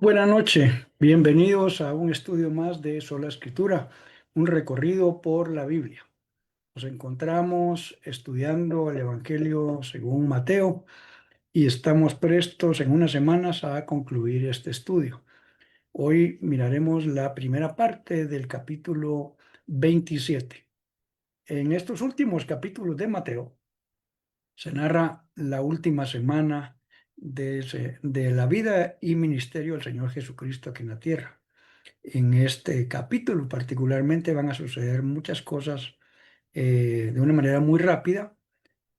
Buenas noches, bienvenidos a un estudio más de Sola Escritura, un recorrido por la Biblia. Nos encontramos estudiando el Evangelio según Mateo y estamos prestos en unas semanas a concluir este estudio. Hoy miraremos la primera parte del capítulo 27. En estos últimos capítulos de Mateo se narra la última semana de la vida y ministerio del Señor Jesucristo aquí en la tierra. En este capítulo particularmente van a suceder muchas cosas de una manera muy rápida,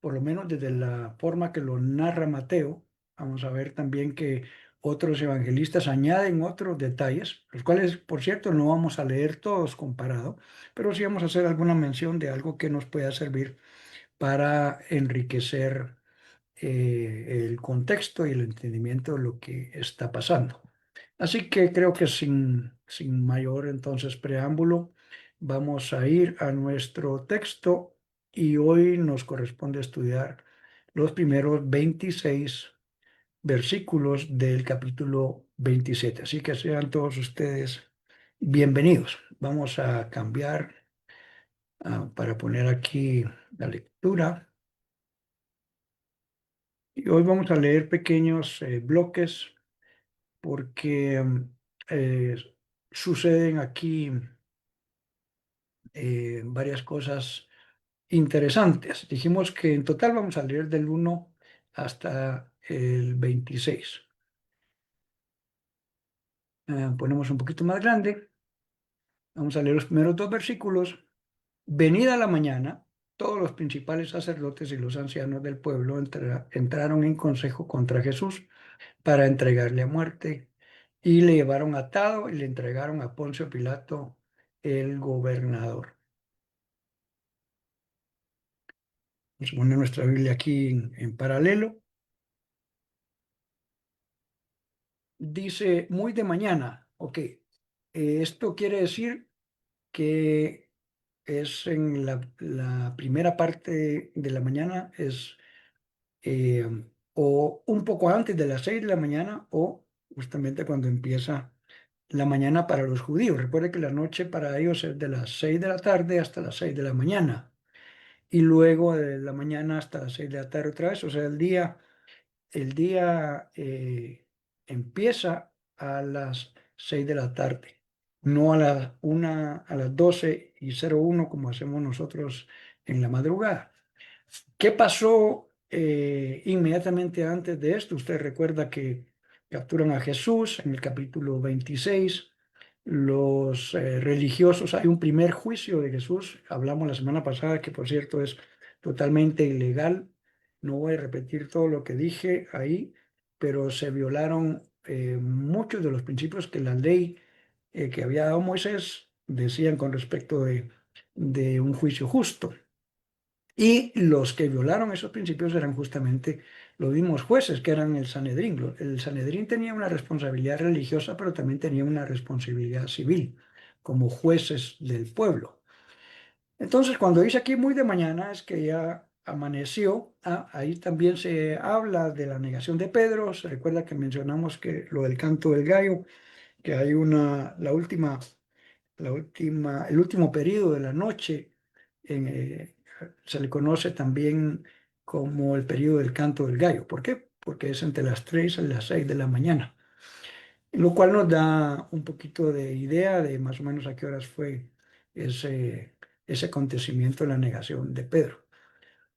por lo menos desde la forma que lo narra Mateo. Vamos a ver también que otros evangelistas añaden otros detalles, los cuales, por cierto, no vamos a leer todos comparado, pero sí vamos a hacer alguna mención de algo que nos pueda servir para enriquecer el contexto y el entendimiento de lo que está pasando. Así que creo que sin mayor entonces preámbulo, vamos a ir a nuestro texto y hoy nos corresponde estudiar los primeros 26 versículos del capítulo 27. Así que sean todos ustedes bienvenidos. Vamos a cambiar para poner aquí la lectura. Y hoy vamos a leer pequeños bloques porque eh, suceden aquí varias cosas interesantes. Dijimos que en total vamos a leer del 1 hasta el 26. Ponemos un poquito más grande. Vamos a leer los primeros dos versículos. Venida la mañana, todos los principales sacerdotes y los ancianos del pueblo entraron en consejo contra Jesús para entregarle a muerte y le llevaron atado y le entregaron a Poncio Pilato, el gobernador. Vamos a poner nuestra Biblia aquí en paralelo. Dice muy de mañana. Ok, esto quiere decir que es en la primera parte de la mañana, es eh, o un poco antes de las 6 de la mañana o justamente cuando empieza la mañana para los judíos. Recuerde que la noche para ellos es de las 6 de la tarde hasta las 6 de la mañana y luego de la mañana hasta las 6 de la tarde otra vez. O sea, el día empieza a las 6 de la tarde, no a las 1, a las 12:01 como hacemos nosotros en la madrugada. ¿Qué pasó inmediatamente antes de esto? Usted recuerda que capturan a Jesús en el capítulo 26. Los religiosos, hay un primer juicio de Jesús. Hablamos la semana pasada que, por cierto, es totalmente ilegal. No voy a repetir todo lo que dije ahí, pero se violaron muchos de los principios que la ley que había dado Moisés decían con respecto de un juicio justo. Y los que violaron esos principios eran justamente los mismos jueces, que eran el Sanedrín. El Sanedrín tenía una responsabilidad religiosa, pero también tenía una responsabilidad civil, como jueces del pueblo. Entonces, cuando dice aquí muy de mañana, es que ya amaneció. Ahí también se habla de la negación de Pedro. Se recuerda que mencionamos que lo del canto del gallo, que hay el último periodo de la noche, en, se le conoce también como el periodo del canto del gallo. ¿Por qué? Porque es entre las 3 y las 6 de la mañana, lo cual nos da un poquito de idea de más o menos a qué horas fue ese acontecimiento, la negación de Pedro.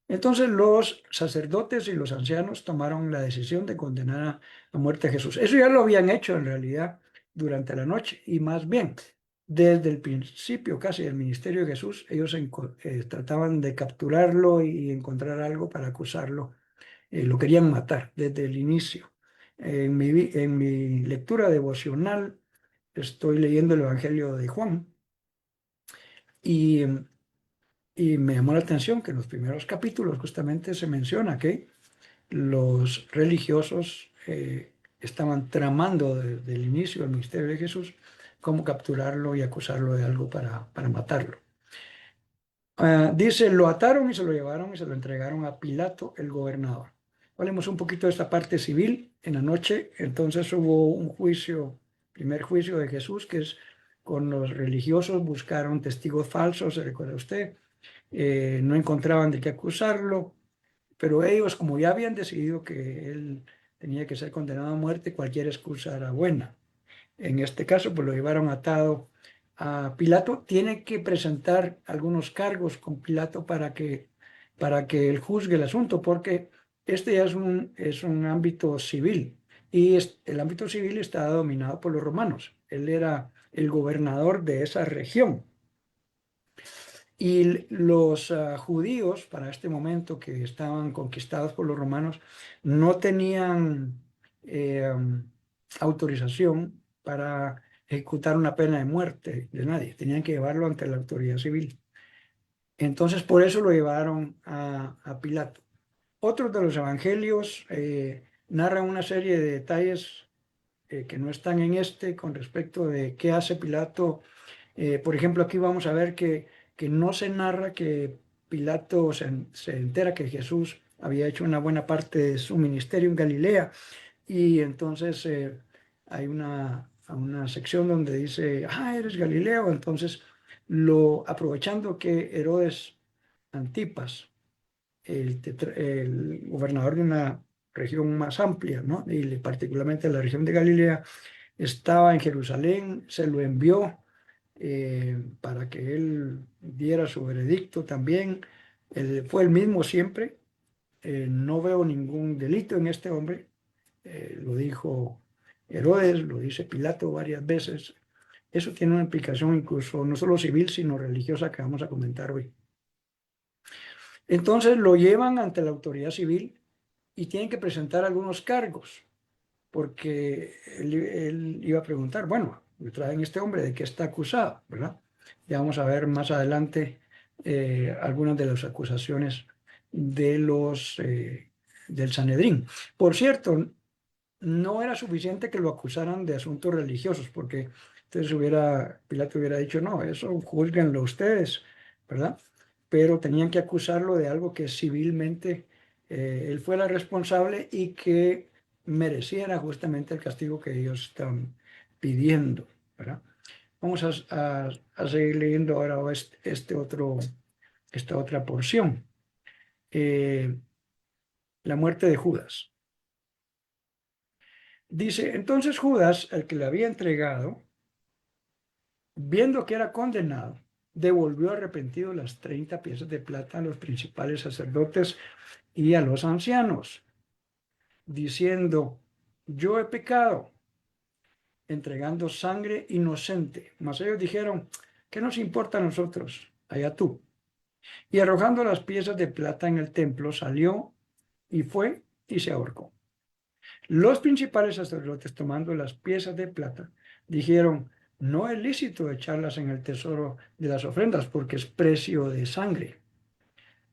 Entonces los sacerdotes y los ancianos tomaron la decisión de condenar a muerte a Jesús. Eso ya lo habían hecho en realidad durante la noche y más bien desde el principio casi del ministerio de Jesús, ellos trataban de capturarlo y encontrar algo para acusarlo. Lo querían matar desde el inicio. En mi lectura devocional estoy leyendo el Evangelio de Juan y me llamó la atención que en los primeros capítulos justamente se menciona que los religiosos estaban tramando desde el inicio del ministerio de Jesús cómo capturarlo y acusarlo de algo para matarlo. Dice, lo ataron y se lo llevaron y se lo entregaron a Pilato, el gobernador. Hablemos un poquito de esta parte civil. En la noche, entonces hubo un juicio, primer juicio de Jesús, que es con los religiosos, buscaron testigos falsos, ¿se recuerda usted? No encontraban de qué acusarlo, pero ellos, como ya habían decidido que él tenía que ser condenado a muerte, cualquier excusa era buena. En este caso, pues lo llevaron atado a Pilato. Tiene que presentar algunos cargos con Pilato para que él juzgue el asunto, porque este ya es un ámbito civil y el ámbito civil está dominado por los romanos. Él era el gobernador de esa región. Y los judíos, para este momento que estaban conquistados por los romanos, no tenían autorización para ejecutar una pena de muerte de nadie. Tenían que llevarlo ante la autoridad civil. Entonces, por eso lo llevaron a Pilato. Otros de los evangelios narran una serie de detalles que no están en este con respecto de qué hace Pilato. Por ejemplo, aquí vamos a ver que no se narra que Pilato se entera que Jesús había hecho una buena parte de su ministerio en Galilea y entonces hay una sección donde dice, eres Galileo. Entonces, aprovechando que Herodes Antipas, el gobernador de una región más amplia, ¿no? Y particularmente la región de Galilea, estaba en Jerusalén, se lo envió para que él diera su veredicto también. Fue el mismo siempre. No veo ningún delito en este hombre. Lo dijo Herodes, lo dice Pilato varias veces. Eso tiene una implicación incluso no solo civil, sino religiosa que vamos a comentar hoy. Entonces lo llevan ante la autoridad civil y tienen que presentar algunos cargos, porque él iba a preguntar, bueno, me traen este hombre, ¿de qué está acusado? ¿Verdad? Ya vamos a ver más adelante algunas de las acusaciones de del Sanedrín. Por cierto, no era suficiente que lo acusaran de asuntos religiosos, porque entonces Pilato hubiera dicho, no, eso juzguenlo ustedes, ¿verdad? Pero tenían que acusarlo de algo que civilmente él fuera responsable y que mereciera justamente el castigo que ellos estaban pidiendo, ¿verdad? Vamos a seguir leyendo ahora esta otra porción. Eh, la muerte de Judas. Dice, entonces Judas, el que le había entregado, viendo que era condenado, devolvió arrepentido las 30 piezas de plata a los principales sacerdotes y a los ancianos, diciendo, yo he pecado, entregando sangre inocente. Mas ellos dijeron, ¿qué nos importa a nosotros? Allá tú. Y arrojando las piezas de plata en el templo, salió y fue y se ahorcó. Los principales sacerdotes, tomando las piezas de plata, dijeron, no es lícito echarlas en el tesoro de las ofrendas porque es precio de sangre.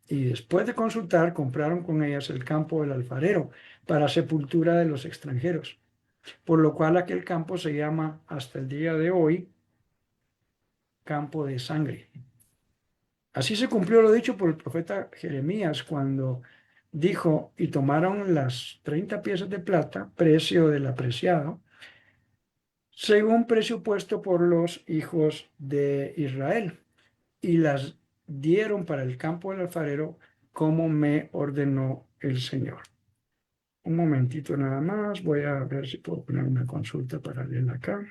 Y después de consultar, compraron con ellas el campo del alfarero para sepultura de los extranjeros, por lo cual aquel campo se llama hasta el día de hoy campo de sangre. Así se cumplió lo dicho por el profeta Jeremías cuando dijo, y tomaron las 30 piezas de plata, precio del apreciado, según presupuesto por los hijos de Israel, y las dieron para el campo del alfarero como me ordenó el Señor. Un momentito nada más, voy a ver si puedo poner una consulta paralela acá.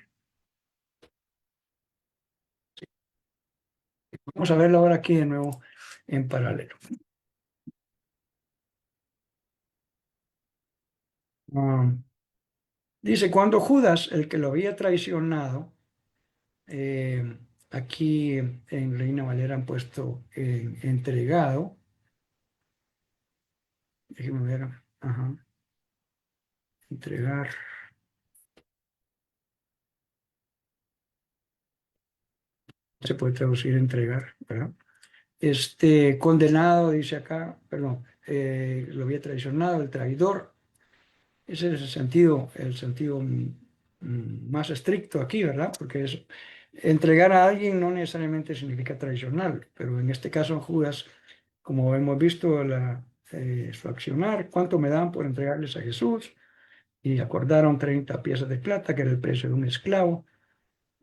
Vamos a verlo ahora aquí de nuevo en paralelo. Dice, cuando Judas, el que lo había traicionado, aquí en Reina Valera han puesto entregado. Déjenme ver. Ajá. Entregar. Se puede traducir entregar, ¿verdad? Condenado, dice acá, perdón, lo había traicionado, el traidor. Ese es el sentido más estricto aquí, ¿verdad? Porque entregar a alguien no necesariamente significa traicionar, pero en este caso Judas, como hemos visto, su accionar. ¿Cuánto me dan por entregarles a Jesús? Y acordaron 30 piezas de plata, que era el precio de un esclavo.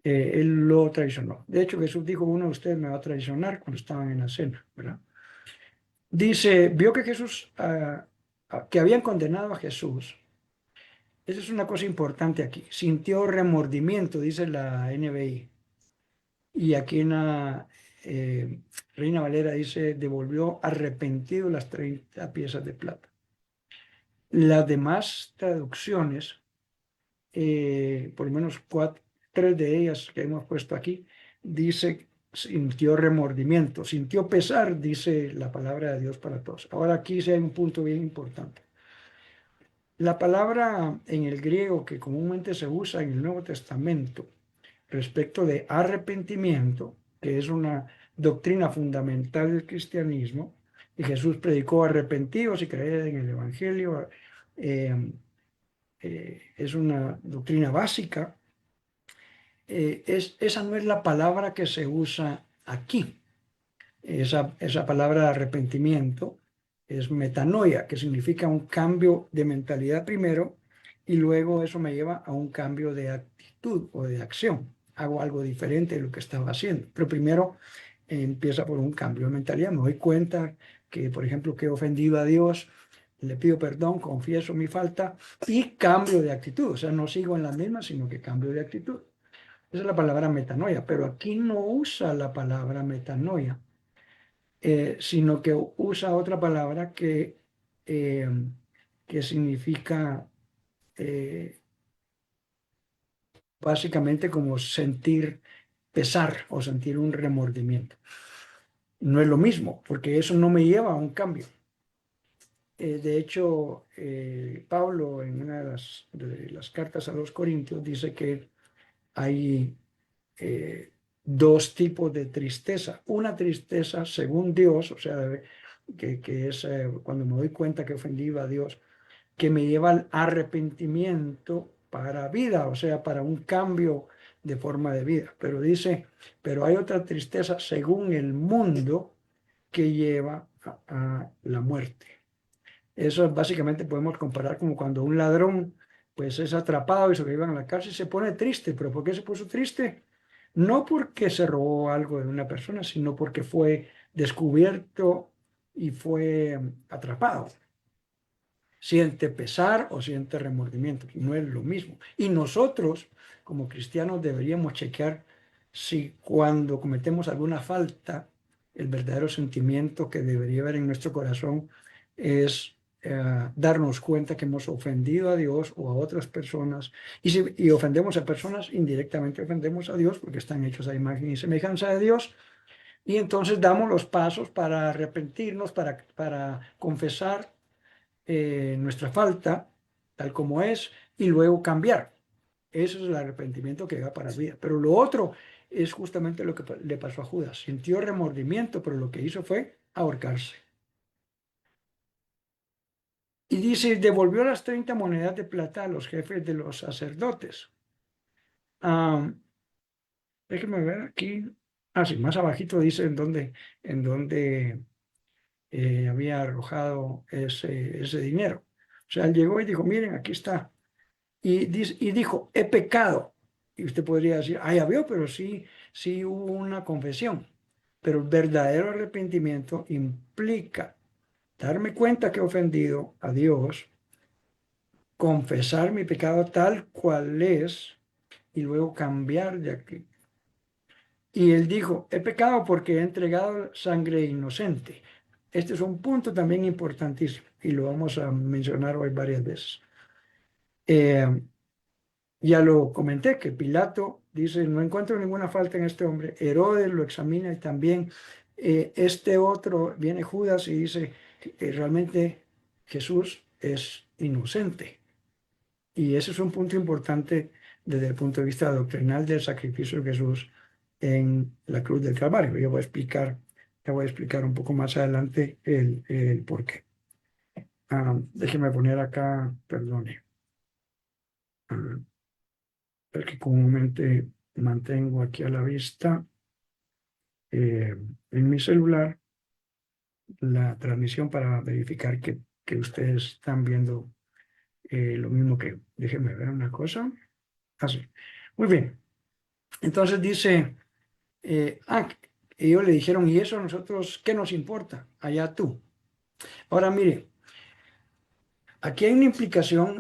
Él lo traicionó. De hecho, Jesús dijo, uno de ustedes me va a traicionar cuando estaban en la cena, ¿verdad? Dice, vio que Jesús, que habían condenado a Jesús. Esa es una cosa importante aquí. Sintió remordimiento, dice la NBI. Y aquí en la Reina Valera dice, devolvió arrepentido las 30 piezas de plata. Las demás traducciones, por lo menos tres de ellas que hemos puesto aquí, dice, sintió remordimiento, sintió pesar, dice la palabra de Dios para todos. Ahora aquí sí hay un punto bien importante. La palabra en el griego que comúnmente se usa en el Nuevo Testamento respecto de arrepentimiento, que es una doctrina fundamental del cristianismo, y Jesús predicó arrepentidos y creed en el Evangelio, es una doctrina básica. Esa no es la palabra que se usa aquí. Esa palabra de arrepentimiento es metanoia, que significa un cambio de mentalidad primero y luego eso me lleva a un cambio de actitud o de acción. Hago algo diferente de lo que estaba haciendo. Pero primero empieza por un cambio de mentalidad. Me doy cuenta que, por ejemplo, que he ofendido a Dios, le pido perdón, confieso mi falta y cambio de actitud. O sea, no sigo en la misma, sino que cambio de actitud. Esa es la palabra metanoia, pero aquí no usa la palabra metanoia, sino que usa otra palabra eh, que significa básicamente como sentir pesar o sentir un remordimiento. No es lo mismo, porque eso no me lleva a un cambio. De hecho, Pablo en una de las cartas a los Corintios dice que hay dos tipos de tristeza. Una tristeza según Dios, o sea, que es cuando me doy cuenta que he ofendido a Dios, que me lleva al arrepentimiento para vida, o sea, para un cambio de forma de vida. Pero dice, pero hay otra tristeza según el mundo que lleva a la muerte. Eso básicamente podemos comparar como cuando un ladrón pues es atrapado y se lo llevan a la cárcel y se pone triste. ¿Pero por qué se puso triste? No porque se robó algo de una persona, sino porque fue descubierto y fue atrapado. Siente pesar o siente remordimiento, no es lo mismo. Y nosotros, como cristianos, deberíamos chequear si cuando cometemos alguna falta, el verdadero sentimiento que debería haber en nuestro corazón es darnos cuenta que hemos ofendido a Dios o a otras personas. Y ofendemos a personas, indirectamente ofendemos a Dios porque están hechos a imagen y semejanza de Dios. Y entonces damos los pasos para arrepentirnos, para confesar nuestra falta, tal como es, y luego cambiar. Eso es el arrepentimiento que va para la vida. Pero lo otro es justamente lo que le pasó a Judas. Sintió remordimiento, pero lo que hizo fue ahorcarse. Y dice, devolvió las 30 monedas de plata a los jefes de los sacerdotes. Déjenme ver aquí. Sí, más abajito dice en dónde había arrojado ese dinero. O sea, él llegó y dijo, miren, aquí está. Y dijo, he pecado. Y usted podría decir, ya veo, pero sí hubo una confesión. Pero el verdadero arrepentimiento implica darme cuenta que he ofendido a Dios, confesar mi pecado tal cual es y luego cambiar de aquí. Y él dijo, he pecado porque he entregado sangre inocente. Este es un punto también importantísimo y lo vamos a mencionar hoy varias veces. Ya lo comenté, que Pilato dice, no encuentro ninguna falta en este hombre. Herodes lo examina y también este otro, viene Judas y dice, realmente Jesús es inocente. Y ese es un punto importante desde el punto de vista doctrinal del sacrificio de Jesús en la cruz del Calvario. Te voy a explicar un poco más adelante el por qué. Déjeme poner acá, perdone. El que comúnmente mantengo aquí a la vista en mi celular la transmisión para verificar que ustedes están viendo lo mismo que yo. Déjenme ver una cosa. Así. Muy bien. Entonces dice, ellos le dijeron, ¿y eso a nosotros qué nos importa? Allá tú. Ahora mire, aquí hay una implicación,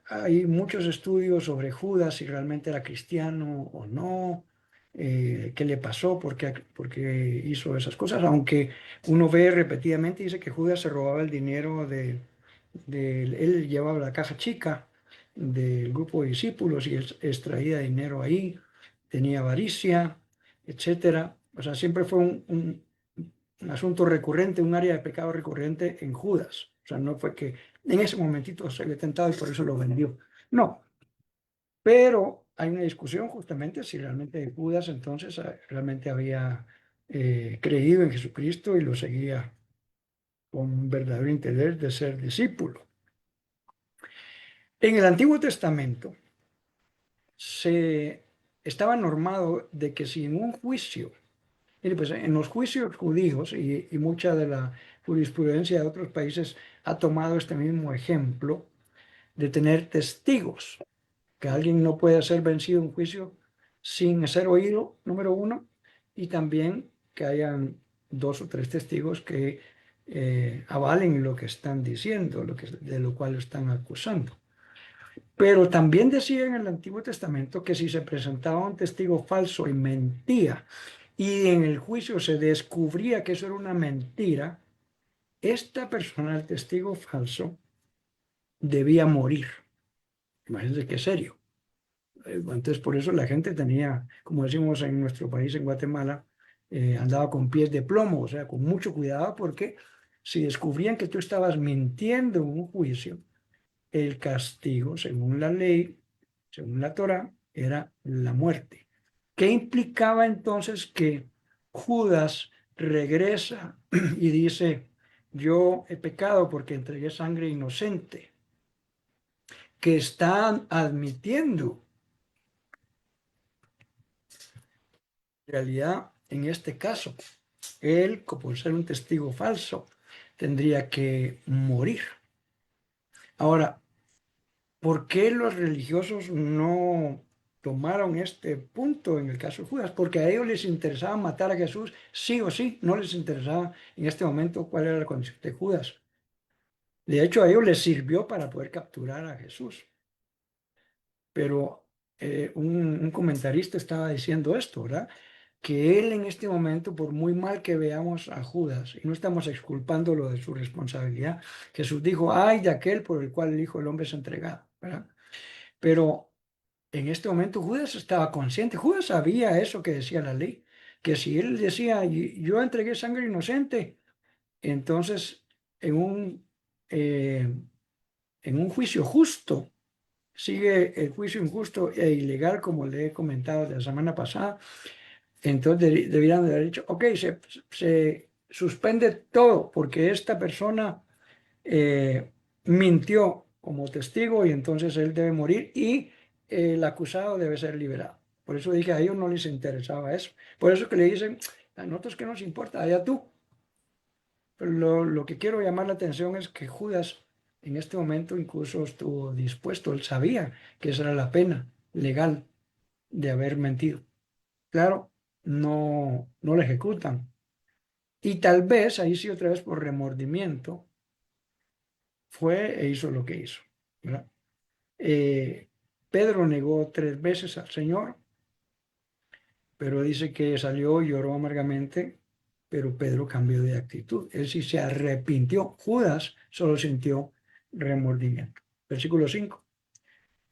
hay muchos estudios sobre Judas, si realmente era cristiano o no, qué le pasó, por qué hizo esas cosas, aunque uno ve repetidamente, dice que Judas se robaba el dinero él llevaba la caja chica del grupo de discípulos y él extraía dinero ahí, tenía avaricia, etcétera. O sea, siempre fue un asunto recurrente, un área de pecado recurrente en Judas. O sea, no fue que en ese momentito se había tentado y por eso lo vendió. No, pero hay una discusión justamente si realmente Judas entonces realmente había creído en Jesucristo y lo seguía con un verdadero interés de ser discípulo. En el Antiguo Testamento se estaba normado de que si en un juicio, mire, pues en los juicios judíos y mucha de la jurisprudencia de otros países ha tomado este mismo ejemplo de tener testigos, que alguien no puede ser vencido en juicio sin ser oído, número uno, y también que hayan dos o tres testigos que avalen lo que están diciendo, de lo cual están acusando. Pero también decía en el Antiguo Testamento que si se presentaba un testigo falso y mentía, y en el juicio se descubría que eso era una mentira, esta persona, el testigo falso, debía morir. Imagínense qué serio. Entonces, por eso la gente tenía, como decimos en nuestro país, en Guatemala, andaba con pies de plomo, o sea, con mucho cuidado, porque si descubrían que tú estabas mintiendo en un juicio, el castigo, según la ley, según la Torá, era la muerte. ¿Qué implicaba entonces que Judas regresa y dice, yo he pecado porque entregué sangre inocente? Que están admitiendo, en realidad, en este caso, él, por ser un testigo falso, tendría que morir. Ahora, ¿por qué los religiosos no tomaron este punto en el caso de Judas? Porque a ellos les interesaba matar a Jesús, sí o sí, no les interesaba en este momento cuál era la condición de Judas. De hecho, a ellos les sirvió para poder capturar a Jesús. Pero un comentarista estaba diciendo esto, ¿verdad? Que él en este momento, por muy mal que veamos a Judas, y no estamos exculpándolo de su responsabilidad, Jesús dijo, ay de aquel por el cual el Hijo del Hombre es entregado, ¿verdad? Pero en este momento Judas estaba consciente, Judas sabía eso que decía la ley, que si él decía, yo entregué sangre inocente, entonces en un, eh, en un juicio justo, sigue el juicio injusto e ilegal, como le he comentado la semana pasada, entonces deberían de haber dicho, ok, se suspende todo porque esta persona mintió como testigo y entonces él debe morir y el acusado debe ser liberado. Por eso dije, a ellos no les interesaba eso. Por eso que le dicen, a nosotros qué nos importa, allá tú. Pero lo que quiero llamar la atención es que Judas en este momento incluso estuvo dispuesto, él sabía que esa era la pena legal de haber mentido. Claro, no lo ejecutan. Y tal vez, ahí sí otra vez por remordimiento, fue e hizo lo que hizo, ¿verdad? Pedro negó 3 veces al Señor, pero dice que salió y lloró amargamente, pero Pedro cambió de actitud. Él sí se arrepintió. Judas solo sintió remordimiento. Versículo 5.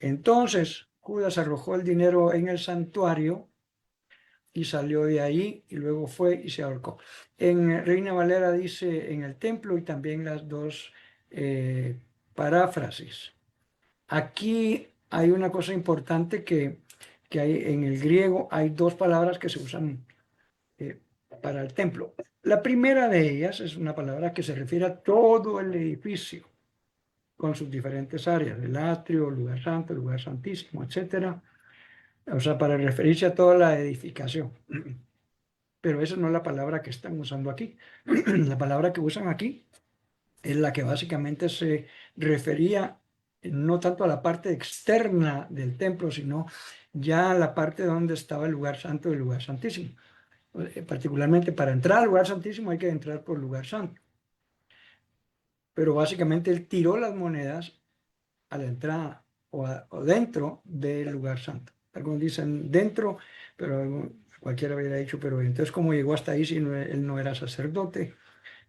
Entonces Judas arrojó el dinero en el santuario y salió de ahí y luego fue y se ahorcó. En Reina Valera dice en el templo y también las dos paráfrasis. Aquí hay una cosa importante que hay en el griego, hay dos palabras que se usan eh, para el templo. La primera de ellas es una palabra que se refiere a todo el edificio, con sus diferentes áreas, el atrio, el lugar santo, el lugar santísimo, etcétera. O sea, para referirse a toda la edificación. pero esa no es la palabra que están usando aquí. La palabra que usan aquí es la que básicamente se refería no tanto a la parte externa del templo, sino ya a la parte donde estaba el lugar santo y el lugar santísimo. Particularmente para entrar al lugar santísimo hay que entrar por el lugar santo. Pero básicamente él tiró las monedas a la entrada o dentro del lugar santo. Algunos dicen dentro, pero cualquiera hubiera dicho, pero entonces ¿cómo llegó hasta ahí si él no era sacerdote?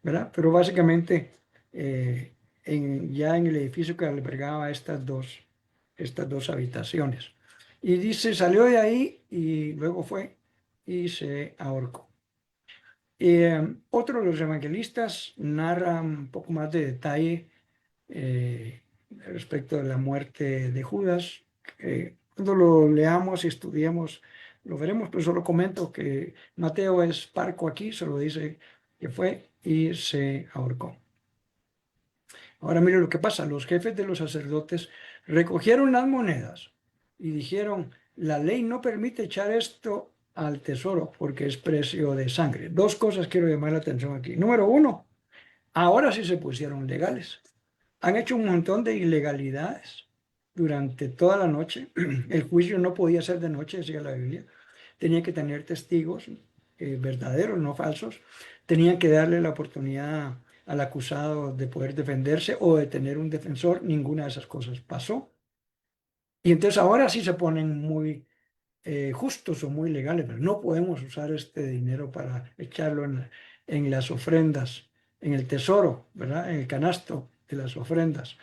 ¿Verdad? Pero básicamente ya en el edificio que albergaba estas dos habitaciones. Y dice, salió de ahí y luego fue y se ahorcó. Otro de los evangelistas narra un poco más de detalle respecto de la muerte de Judas. Cuando lo leamos y estudiemos, lo veremos, pero solo comento que Mateo es parco aquí, solo dice que fue y se ahorcó. Ahora mire lo que pasa, los jefes de los sacerdotes recogieron las monedas y dijeron, la ley no permite echar esto al tesoro porque es precio de sangre. Dos cosas quiero llamar la atención aquí. Número uno, ahora sí se pusieron legales. Han hecho un montón de ilegalidades durante toda la noche. El juicio no podía ser de noche, decía la Biblia. Tenía que tener testigos verdaderos, no falsos. Tenían que darle la oportunidad al acusado de poder defenderse o de tener un defensor. Ninguna de esas cosas pasó. Y entonces ahora sí se ponen muy justos o muy legales, pero no podemos usar este dinero para echarlo en las ofrendas, en el tesoro, ¿verdad? En el canasto de las ofrendas.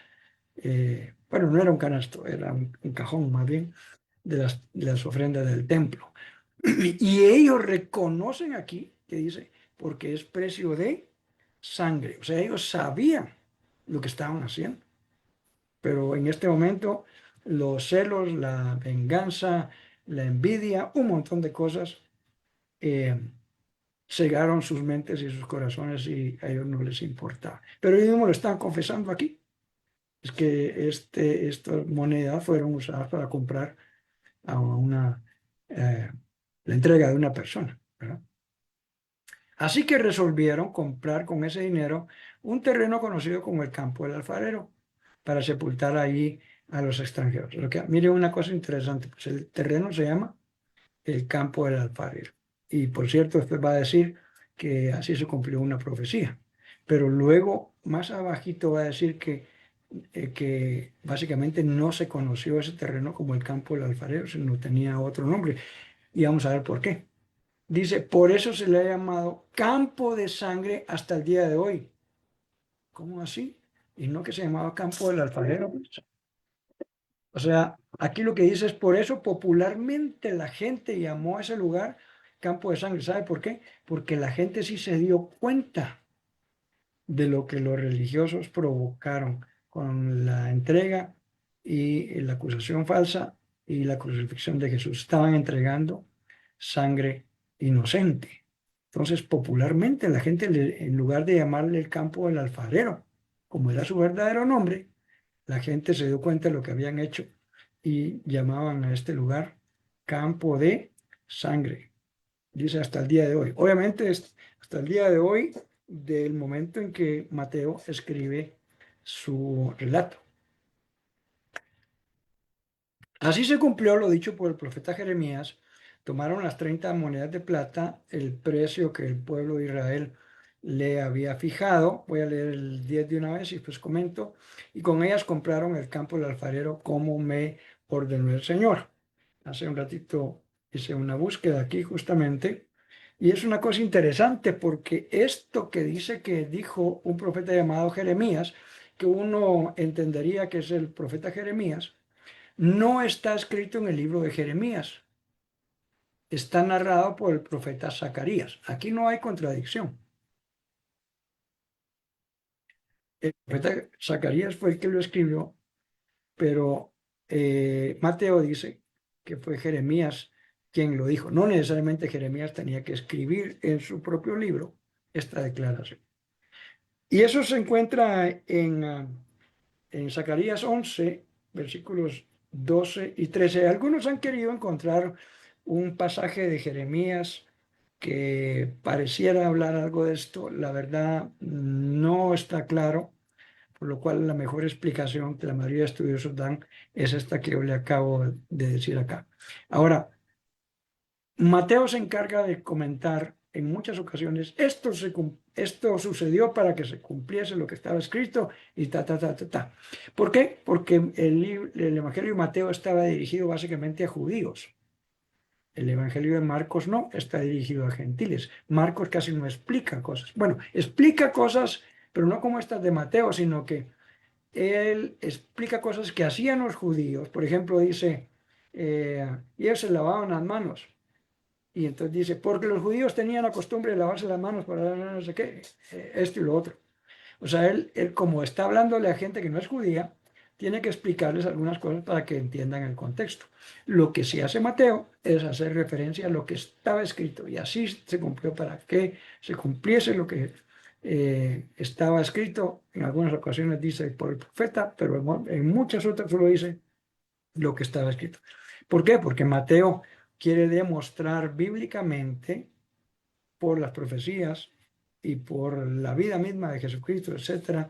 Bueno, no era un canasto, era un cajón más bien de las ofrendas del templo. Y ellos reconocen aquí que dice, porque es precio de sangre. O sea, ellos sabían lo que estaban haciendo. Pero en este momento los celos, la venganza, la envidia, un montón de cosas eh, cegaron sus mentes y sus corazones y a ellos no les importaba. Pero ellos mismos lo están confesando aquí. Es que estas monedas fueron usadas para comprar a eh, la entrega de una persona, ¿verdad? Así que resolvieron comprar con ese dinero un terreno conocido como el Campo del Alfarero para sepultar ahí a los extranjeros. Mire una cosa interesante, pues el terreno se llama el Campo del Alfarero. Y por cierto, usted va a decir que así se cumplió una profecía. Pero luego, más abajito, va a decir que básicamente no se conoció ese terreno como el Campo del Alfarero, sino tenía otro nombre. Y vamos a ver por qué. Dice, por eso se le ha llamado campo de sangre hasta el día de hoy. ¿Cómo así? Y no que se llamaba campo del alfarero. O sea, aquí lo que dice es, por eso popularmente la gente llamó a ese lugar campo de sangre. ¿Sabe por qué? Porque la gente sí se dio cuenta de lo que los religiosos provocaron con la entrega y la acusación falsa y la crucifixión de Jesús. Estaban entregando sangre inocente. Entonces, popularmente la gente, en lugar de llamarle el campo del alfarero, como era su verdadero nombre, la gente se dio cuenta de lo que habían hecho y llamaban a este lugar campo de sangre. Dice hasta el día de hoy. Obviamente es hasta el día de hoy del momento en que Mateo escribe su relato. Así se cumplió lo dicho por el profeta Jeremías. Tomaron las 30 monedas de plata, el precio que el pueblo de Israel le había fijado. Voy a leer el 10 de una vez y después comento. Y con ellas compraron el campo del alfarero como me ordenó el Señor. Hace un ratito hice una búsqueda aquí justamente. Y es una cosa interesante porque esto que dice que dijo un profeta llamado Jeremías, que uno entendería que es el profeta Jeremías, no está escrito en el libro de Jeremías, está narrado por el profeta Zacarías. Aquí no hay contradicción. El profeta Zacarías fue el que lo escribió, pero Mateo dice que fue Jeremías quien lo dijo. No necesariamente Jeremías tenía que escribir en su propio libro esta declaración. Y eso se encuentra en Zacarías 11, versículos 12 y 13. Algunos han querido encontrar un pasaje de Jeremías que pareciera hablar algo de esto, la verdad no está claro, por lo cual la mejor explicación que la mayoría de estudiosos dan es esta que yo le acabo de decir acá. Ahora, Mateo se encarga de comentar en muchas ocasiones, esto sucedió para que se cumpliese lo que estaba escrito y ta, ta, ta, ta, ta. ¿Por qué? Porque el Evangelio de Mateo estaba dirigido básicamente a judíos. El Evangelio de Marcos no, está dirigido a gentiles. Marcos casi no explica cosas. Bueno, explica cosas, pero no como estas de Mateo, sino que él explica cosas que hacían los judíos. Por ejemplo, dice, y ellos se lavaban las manos. Y entonces dice, porque los judíos tenían la costumbre de lavarse las manos para no sé qué, esto y lo otro. O sea, él como está hablándole a gente que no es judía, tiene que explicarles algunas cosas para que entiendan el contexto. Lo que sí hace Mateo es hacer referencia a lo que estaba escrito y así se cumplió para que se cumpliese lo que estaba escrito. En algunas ocasiones dice por el profeta, pero en muchas otras solo dice lo que estaba escrito. ¿Por qué? Porque Mateo quiere demostrar bíblicamente por las profecías y por la vida misma de Jesucristo, etcétera,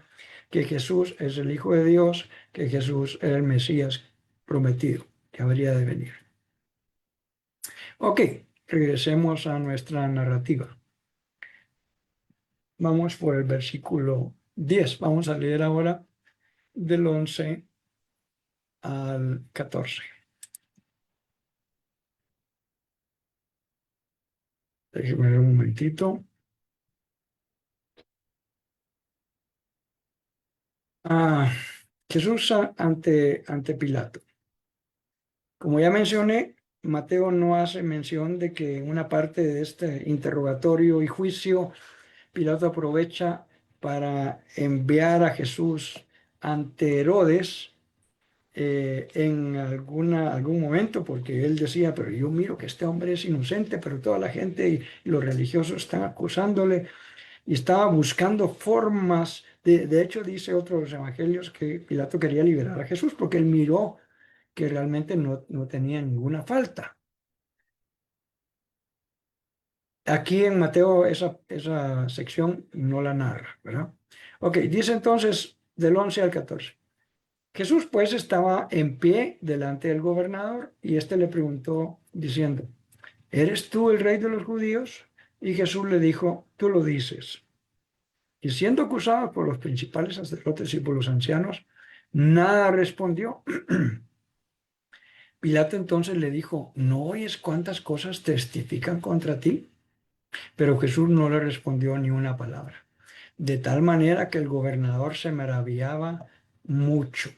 que Jesús es el Hijo de Dios, que Jesús es el Mesías prometido, que habría de venir. Ok, regresemos a nuestra narrativa. Vamos por el versículo 10. Vamos a leer ahora del 11 al 14. Déjenme ver un momentito. Ah, Jesús ante Pilato. Como ya mencioné, Mateo no hace mención de que en una parte de este interrogatorio y juicio, Pilato aprovecha para enviar a Jesús ante Herodes en algún momento, porque él decía, pero yo miro que este hombre es inocente, pero toda la gente y los religiosos están acusándole y estaba buscando formas. De hecho, dice otro de los evangelios que Pilato quería liberar a Jesús porque él miró que realmente no tenía ninguna falta. Aquí en Mateo esa sección no la narra, ¿verdad? Ok, dice entonces del 11 al 14. Jesús pues estaba en pie delante del gobernador y éste le preguntó diciendo, ¿eres tú el rey de los judíos? Y Jesús le dijo, tú lo dices. Y siendo acusado por los principales sacerdotes y por los ancianos, nada respondió. Pilato entonces le dijo, ¿no oyes cuántas cosas testifican contra ti? Pero Jesús no le respondió ni una palabra. De tal manera que el gobernador se maravillaba mucho.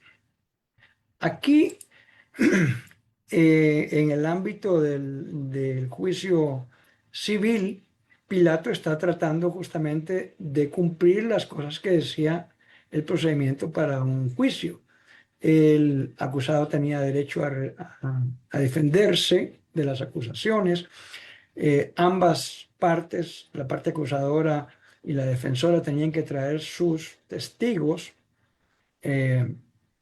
Aquí, en el ámbito del juicio civil, Pilato está tratando justamente de cumplir las cosas que decía el procedimiento para un juicio. El acusado tenía derecho a defenderse de las acusaciones. Ambas partes, la parte acusadora y la defensora, tenían que traer sus testigos. Eh,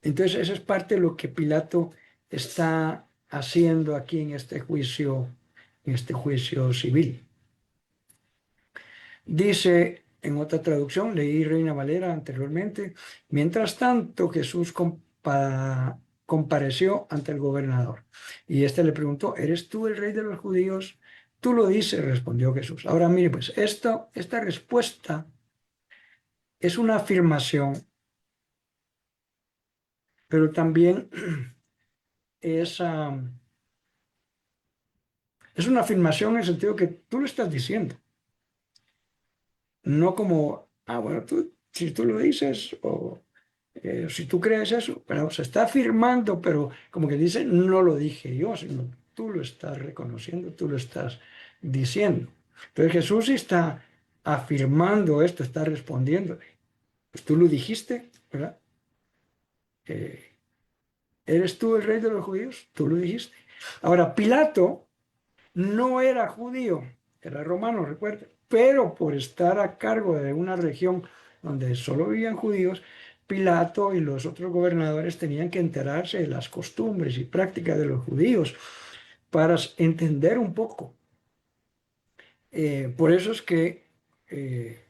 entonces, esa es parte de lo que Pilato está haciendo aquí en este juicio civil. Dice en otra traducción, leí Reina Valera anteriormente, mientras tanto Jesús compareció ante el gobernador y éste le preguntó, ¿eres tú el rey de los judíos? Tú lo dices, respondió Jesús. Ahora mire, pues esta respuesta es una afirmación, pero también es, es una afirmación en el sentido que tú lo estás diciendo, no como, bueno, si tú lo dices o si tú crees eso, pero se está afirmando, pero como que dice, no lo dije yo, sino tú lo estás reconociendo, tú lo estás diciendo. Entonces Jesús sí está afirmando esto, está respondiendo. Pues tú lo dijiste, ¿verdad? Eh, ¿Eres tú el rey de los judíos? Tú lo dijiste. Ahora, Pilato no era judío, era romano, recuerda, pero por estar a cargo de una región donde solo vivían judíos, Pilato y los otros gobernadores tenían que enterarse de las costumbres y prácticas de los judíos para entender un poco Por eso es que, eh,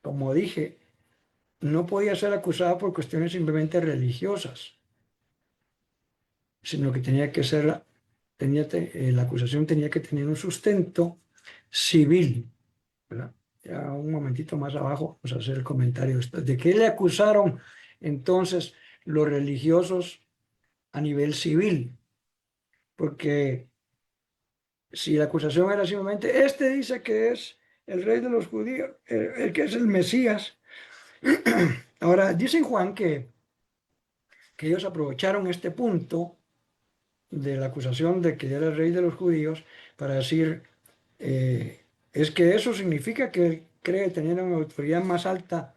como dije, no podía ser acusada por cuestiones simplemente religiosas, sino que tenía que ser, la acusación tenía que tener un sustento civil, ¿verdad? Ya un momentito más abajo vamos a hacer el comentario de qué le acusaron entonces los religiosos a nivel civil, porque si la acusación era simplemente, este dice que es el rey de los judíos, el que es el Mesías. Ahora, dice Juan que ellos aprovecharon este punto de la acusación de que era el rey de los judíos para decir, es que eso significa que él cree tener una autoridad más alta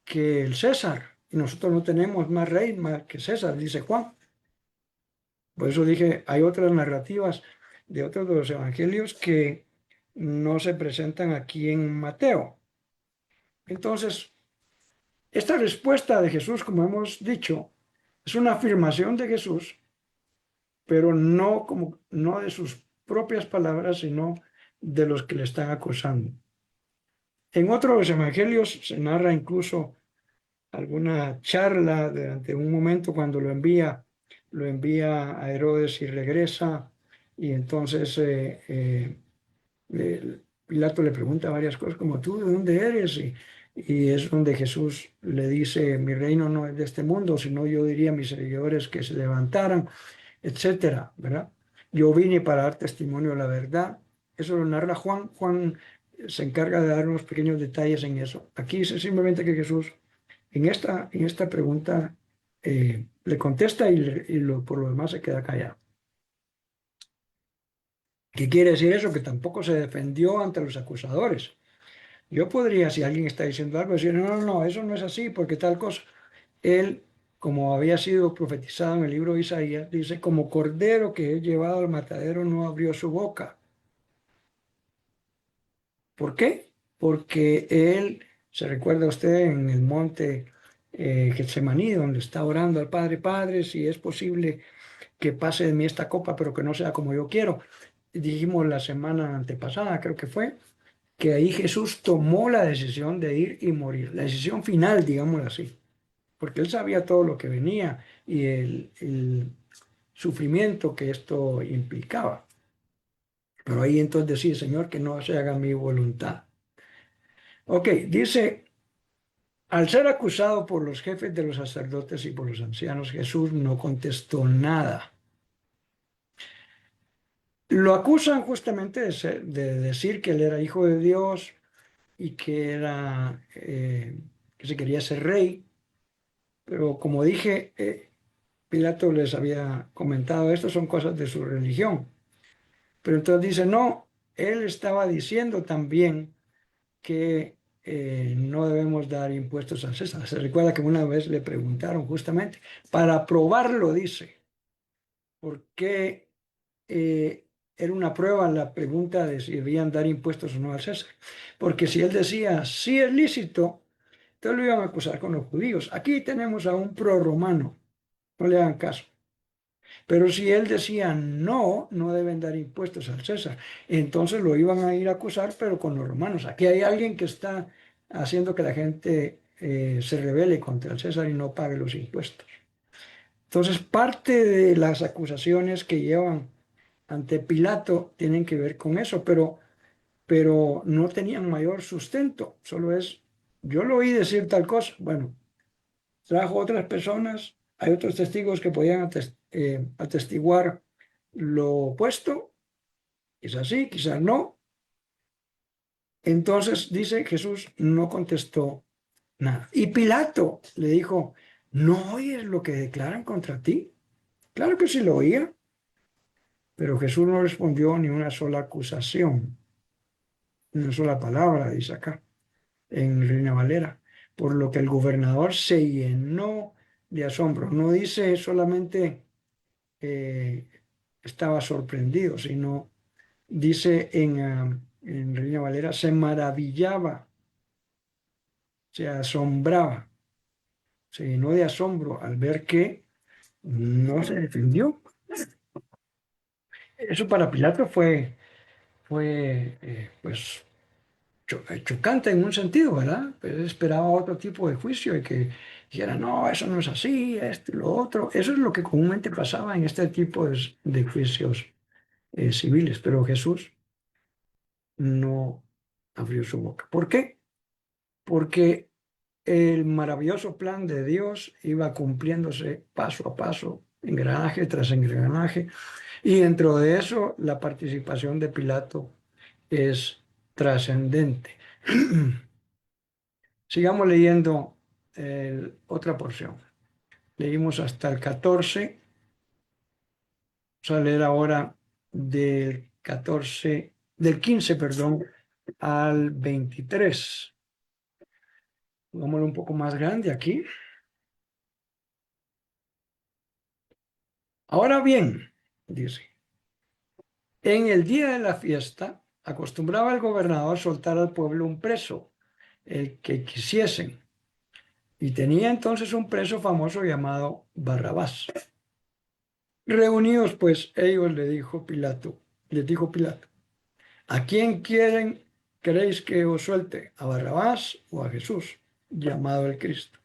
que el César, y nosotros no tenemos más rey más que César, dice Juan. Por eso dije, hay otras narrativas de otros de los evangelios que no se presentan aquí en Mateo. Entonces, esta respuesta de Jesús, como hemos dicho, es una afirmación de Jesús, pero no, no de sus propias palabras, sino de los que le están acusando. En otros evangelios se narra incluso alguna charla durante un momento cuando lo envía a Herodes y regresa, y entonces Pilato le pregunta varias cosas como tú, ¿de dónde eres? Y es donde Jesús le dice, mi reino no es de este mundo, sino yo diría a mis seguidores que se levantaran, etcétera, ¿verdad? Yo vine para dar testimonio de la verdad. Eso lo narra Juan. Juan se encarga de dar unos pequeños detalles en eso. Aquí dice simplemente que Jesús en esta pregunta le contesta por lo demás se queda callado. ¿Qué quiere decir eso? Que tampoco se defendió ante los acusadores. Yo podría, si alguien está diciendo algo, decir, no, no, no, eso no es así, porque tal cosa. Él, como había sido profetizado en el libro de Isaías, dice, como cordero que he llevado al matadero no abrió su boca. ¿Por qué? Porque él, se recuerda usted en el monte Getsemaní, donde está orando al Padre, Padre, si es posible que pase de mí esta copa, pero que no sea como yo quiero. Dijimos la semana antepasada, creo que fue, que ahí Jesús tomó la decisión de ir y morir, la decisión final, digámoslo así, porque él sabía todo lo que venía y el sufrimiento que esto implicaba. Pero ahí entonces decía, Señor, que no se haga mi voluntad. Ok, dice, al ser acusado por los jefes de los sacerdotes y por los ancianos, Jesús no contestó nada. Lo acusan justamente de decir que él era hijo de Dios y que era, que se quería ser rey, pero como dije, Pilato les había comentado, esto son cosas de su religión. Pero entonces dice, no, él estaba diciendo también que no debemos dar impuestos a César. Se recuerda que una vez le preguntaron justamente, para probarlo, dice, ¿por qué era una prueba la pregunta de si debían dar impuestos o no al César? Porque si él decía, sí es lícito, entonces lo iban a acusar con los judíos. Aquí tenemos a un prorromano, no le hagan caso. Pero si él decía no, no deben dar impuestos al César, entonces lo iban a ir a acusar, pero con los romanos. Aquí hay alguien que está haciendo que la gente se rebele contra el César y no pague los impuestos. Entonces, parte de las acusaciones que llevan ante Pilato tienen que ver con eso, pero no tenían mayor sustento. Solo es, yo lo oí decir tal cosa. Bueno, trajo otras personas, hay otros testigos que podían atestiguar lo opuesto, quizás sí, quizás no. Entonces dice Jesús no contestó nada. Y Pilato le dijo, ¿no oyes lo que declaran contra ti? Claro que sí lo oía, pero Jesús no respondió ni una sola acusación, ni una sola palabra, dice acá, en Reina Valera, por lo que el gobernador se llenó de asombro. No dice solamente eh, estaba sorprendido, sino dice en Reina Valera, se maravillaba, se asombraba, se llenó de asombro al ver que no se defendió. Eso para Pilato fue fue pues chocante en un sentido, ¿verdad? Pues esperaba otro tipo de juicio y que dijera, no, eso no es así, esto y lo otro. Eso es lo que comúnmente pasaba en este tipo de juicios civiles, pero Jesús no abrió su boca. ¿Por qué? Porque el maravilloso plan de Dios iba cumpliéndose paso a paso, engranaje tras engranaje, y dentro de eso la participación de Pilato es trascendente. Sigamos leyendo otra porción. Leímos hasta el 14. Vamos a leer ahora del 15, perdón, al 23. Pongámoslo un poco más grande aquí. Ahora bien, dice, en el día de la fiesta acostumbraba el gobernador soltar al pueblo un preso, el que quisiesen, y tenía entonces un preso famoso llamado Barrabás. Reunidos pues ellos, les dijo Pilato, ¿a quién queréis que os suelte? ¿A Barrabás o a Jesús, llamado el Cristo?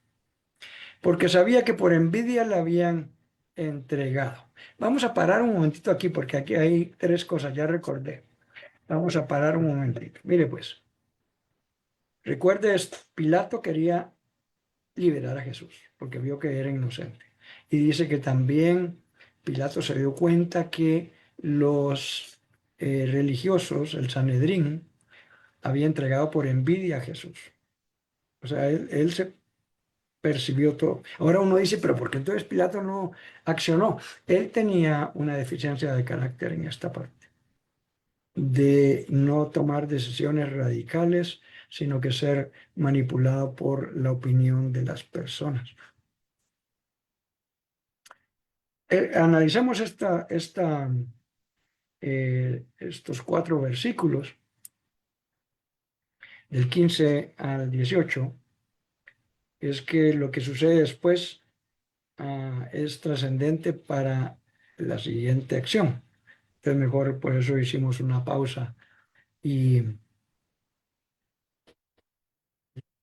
Porque sabía que por envidia le habían entregado. Vamos a parar un momentito aquí, porque aquí hay tres cosas, ya recordé. Vamos a parar un momentito. Mire pues, recuerde esto, Pilato quería liberar a Jesús, porque vio que era inocente. Y dice que también Pilato se dio cuenta que los religiosos, el Sanedrín, había entregado por envidia a Jesús. O sea, él se percibió todo. Ahora uno dice, pero ¿por qué entonces Pilato no accionó? Él tenía una deficiencia de carácter en esta parte, de no tomar decisiones radicales, sino que ser manipulado por la opinión de las personas. Analicemos estos 4 versículos, del 15 al 18, es que lo que sucede después es trascendente para la siguiente acción. Entonces mejor por eso hicimos una pausa. Y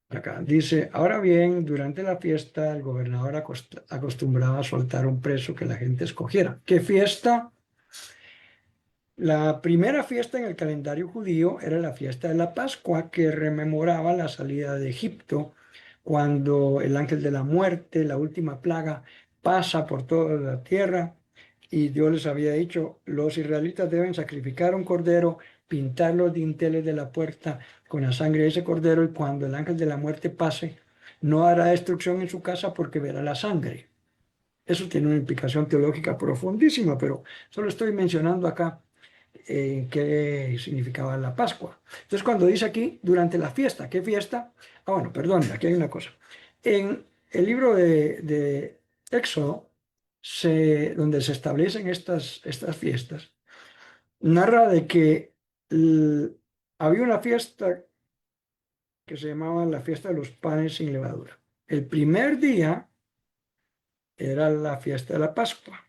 acá dice, ahora bien, durante la fiesta el gobernador acostumbraba a soltar un preso que la gente escogiera. ¿Qué fiesta? La primera fiesta en el calendario judío era la fiesta de la Pascua, que rememoraba la salida de Egipto, cuando el ángel de la muerte, la última plaga, pasa por toda la tierra y Dios les había dicho, los israelitas deben sacrificar un cordero, pintar los dinteles de la puerta con la sangre de ese cordero y cuando el ángel de la muerte pase, no hará destrucción en su casa porque verá la sangre. Eso tiene una implicación teológica profundísima, pero solo estoy mencionando acá qué significaba la Pascua. Entonces, cuando dice aquí, durante la fiesta, ¿qué fiesta? Ah, bueno, perdón, aquí hay una cosa. En el libro de Éxodo, donde se establecen estas fiestas, narra de que había una fiesta que se llamaba la fiesta de los panes sin levadura. El primer día era la fiesta de la Pascua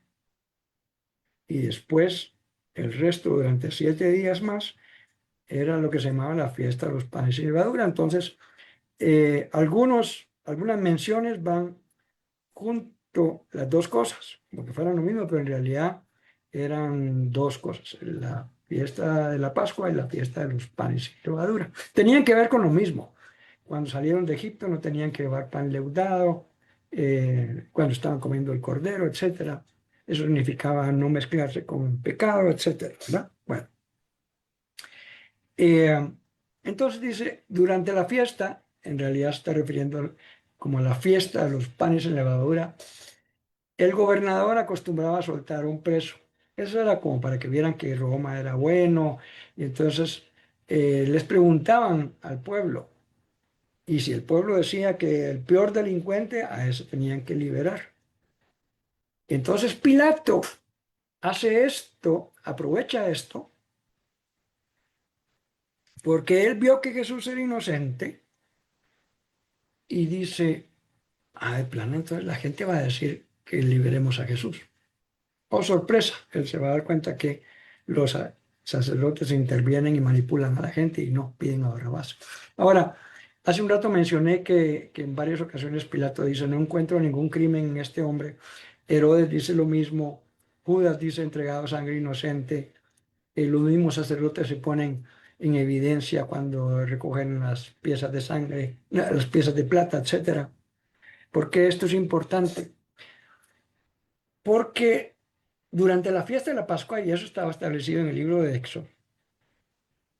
y después el resto, durante 7 días más, era lo que se llamaba la fiesta de los panes sin levadura. Entonces, algunas menciones van junto las dos cosas, porque fueran lo mismo, pero en realidad eran dos cosas, la fiesta de la Pascua y la fiesta de los panes sin levadura. Tenían que ver con lo mismo. Cuando salieron de Egipto no tenían que llevar pan leudado, cuando estaban comiendo el cordero, etcétera. Eso significaba no mezclarse con pecado, etcétera, ¿verdad? Bueno. Eh, entonces dice, durante la fiesta, en realidad se está refiriendo como a la fiesta de los panes en levadura, el gobernador acostumbraba a soltar un preso. Eso era como para que vieran que Roma era bueno. Y entonces les preguntaban al pueblo. Y si el pueblo decía que el peor delincuente, a ese tenían que liberar. Entonces Pilato hace esto, aprovecha esto, porque él vio que Jesús era inocente y dice, de plano, entonces la gente va a decir que liberemos a Jesús. Oh, sorpresa, él se va a dar cuenta que los sacerdotes intervienen y manipulan a la gente y no piden a Barrabás. Ahora, hace un rato mencioné que en varias ocasiones Pilato dice, no encuentro ningún crimen en este hombre. Herodes dice lo mismo. Judas dice entregado sangre inocente. Los mismos sacerdotes se ponen en evidencia cuando recogen las piezas de sangre, las piezas de plata, etcétera. ¿Por qué esto es importante? Porque durante la fiesta de la Pascua, y eso estaba establecido en el libro de Éxodo,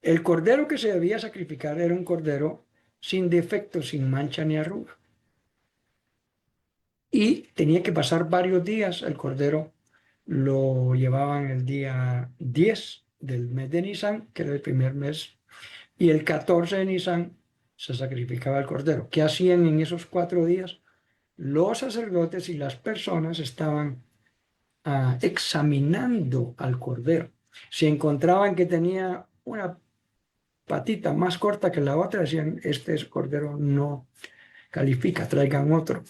el cordero que se debía sacrificar era un cordero sin defecto, sin mancha ni arruga. Y tenía que pasar varios días. El cordero lo llevaban el día 10 del mes de Nisan, que era el primer mes, y el 14 de Nisan se sacrificaba el cordero. ¿Qué hacían en esos 4 días? Los sacerdotes y las personas estaban examinando al cordero. Si encontraban que tenía una patita más corta que la otra, decían, este cordero no califica, traigan otro.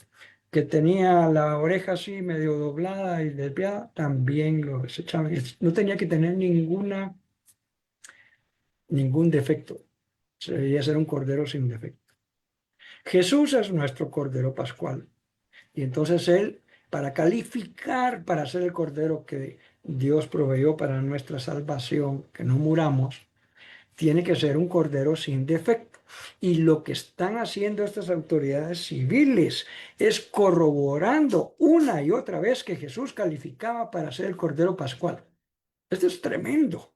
Que tenía la oreja así medio doblada y desviada, también lo desechaban. No tenía que tener ningún defecto. Se debía ser un cordero sin defecto. Jesús es nuestro cordero pascual. Y entonces Él, para calificar, para ser el cordero que Dios proveyó para nuestra salvación, que no muramos, tiene que ser un cordero sin defecto. Y lo que están haciendo estas autoridades civiles es corroborando una y otra vez que Jesús calificaba para ser el cordero pascual. Esto es tremendo.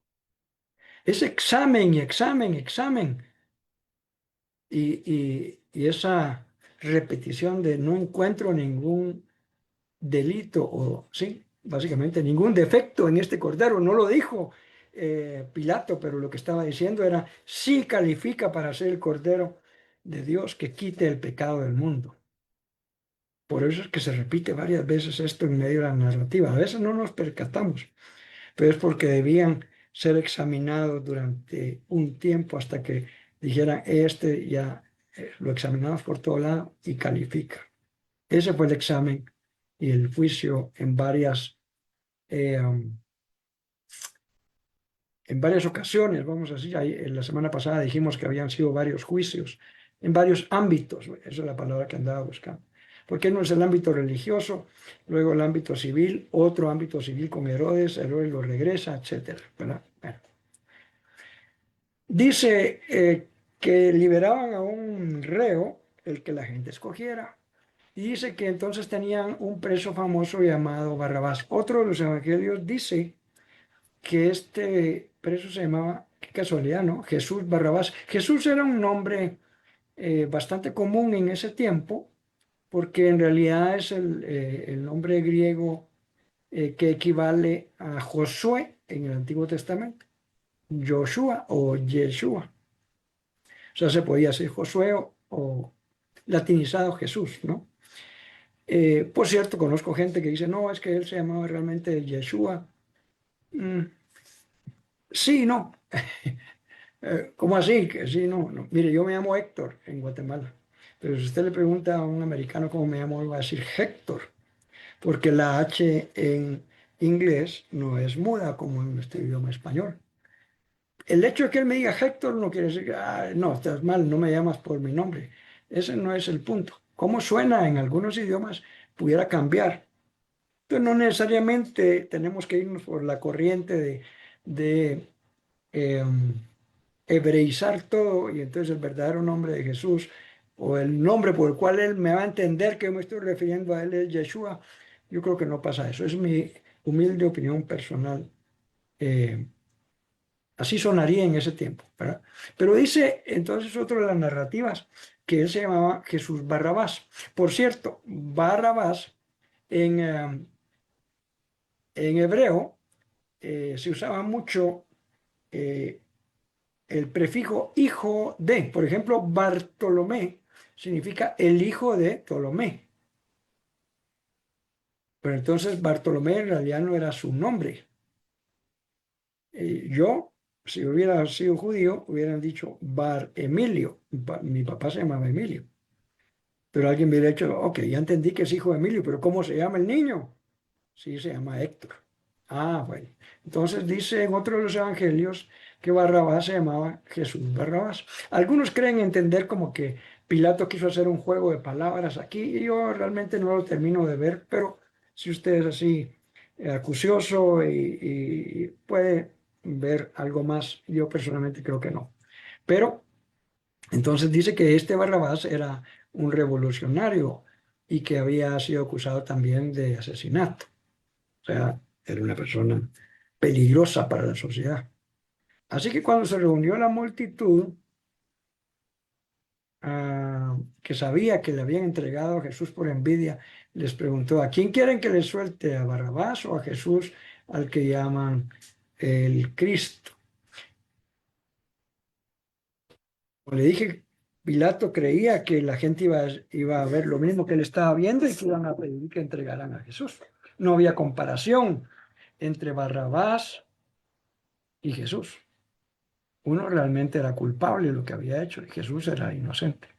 Es examen y examen, examen. Y esa repetición de no encuentro ningún delito o, sí, básicamente ningún defecto en este cordero. No lo dijo Pilato, pero lo que estaba diciendo era, sí califica para ser el cordero de Dios que quite el pecado del mundo. Por eso es que se repite varias veces esto en medio de la narrativa. A veces no nos percatamos, pero es porque debían ser examinados durante un tiempo hasta que dijeran, este ya lo examinamos por todo lado y califica. Ese fue el examen y el juicio eh, um, en varias ocasiones, vamos a decir. En la semana pasada dijimos que habían sido varios juicios en varios ámbitos. Esa es la palabra que andaba buscando. Porque no es el ámbito religioso, luego el ámbito civil, otro ámbito civil con Herodes, Herodes lo regresa, etcétera, ¿verdad? Bueno. Dice que liberaban a un reo, el que la gente escogiera. Y dice que entonces tenían un preso famoso llamado Barrabás. Otro de los evangelios dice que este preso se llamaba, qué casualidad, ¿no? Jesús Barrabás. Jesús era un nombre bastante común en ese tiempo, porque en realidad es el nombre griego que equivale a Josué en el Antiguo Testamento, Joshua o Yeshua. O sea, se podía decir Josué o latinizado Jesús, ¿no? Por cierto, conozco gente que dice, no, es que él se llamaba realmente Yeshua. Mm, sí, no. ¿Cómo así? Que sí, no, no. Mire, yo me llamo Héctor en Guatemala, pero si usted le pregunta a un americano cómo me llamo, él va a decir Héctor, porque la H en inglés no es muda como en nuestro idioma español. El hecho de que él me diga Héctor no quiere decir que, no, estás mal, no me llamas por mi nombre. Ese no es el punto. Cómo suena en algunos idiomas pudiera cambiar. Entonces, no necesariamente tenemos que irnos por la corriente de hebreizar todo y entonces el verdadero nombre de Jesús o el nombre por el cual él me va a entender que yo me estoy refiriendo a él es Yeshua. Yo creo que no pasa eso. Es mi humilde opinión personal. Eh, Así sonaría en ese tiempo, ¿verdad? Pero dice entonces otra de las narrativas que él se llamaba Jesús Barrabás. Por cierto, Barrabás en hebreo se usaba mucho eh, el prefijo hijo de. Por ejemplo, Bartolomé significa el hijo de Ptolomé. Pero entonces Bartolomé en realidad no era su nombre. Yo, si hubiera sido judío, hubieran dicho Bar Emilio. Mi papá se llamaba Emilio. Pero alguien me hubiera dicho, ok, ya entendí que es hijo de Emilio, pero ¿cómo se llama el niño? Sí, se llama Héctor. Ah, bueno. Entonces dice en otro de los evangelios que Barrabás se llamaba Jesús Barrabás. Algunos creen entender como que Pilato quiso hacer un juego de palabras aquí y yo realmente no lo termino de ver, pero si usted es así acucioso y puede ver algo más, yo personalmente creo que no. Pero entonces dice que este Barrabás era un revolucionario y que había sido acusado también de asesinato. O sea, era una persona peligrosa para la sociedad. Así que cuando se reunió la multitud, que sabía que le habían entregado a Jesús por envidia, les preguntó, ¿a quién quieren que les suelte? ¿A Barrabás o a Jesús al que llaman el Cristo? Como le dije, Pilato creía que la gente iba a ver lo mismo que él estaba viendo y que iban a pedir que entregaran a Jesús. No había comparación entre Barrabás y Jesús. Uno realmente era culpable de lo que había hecho y Jesús era inocente.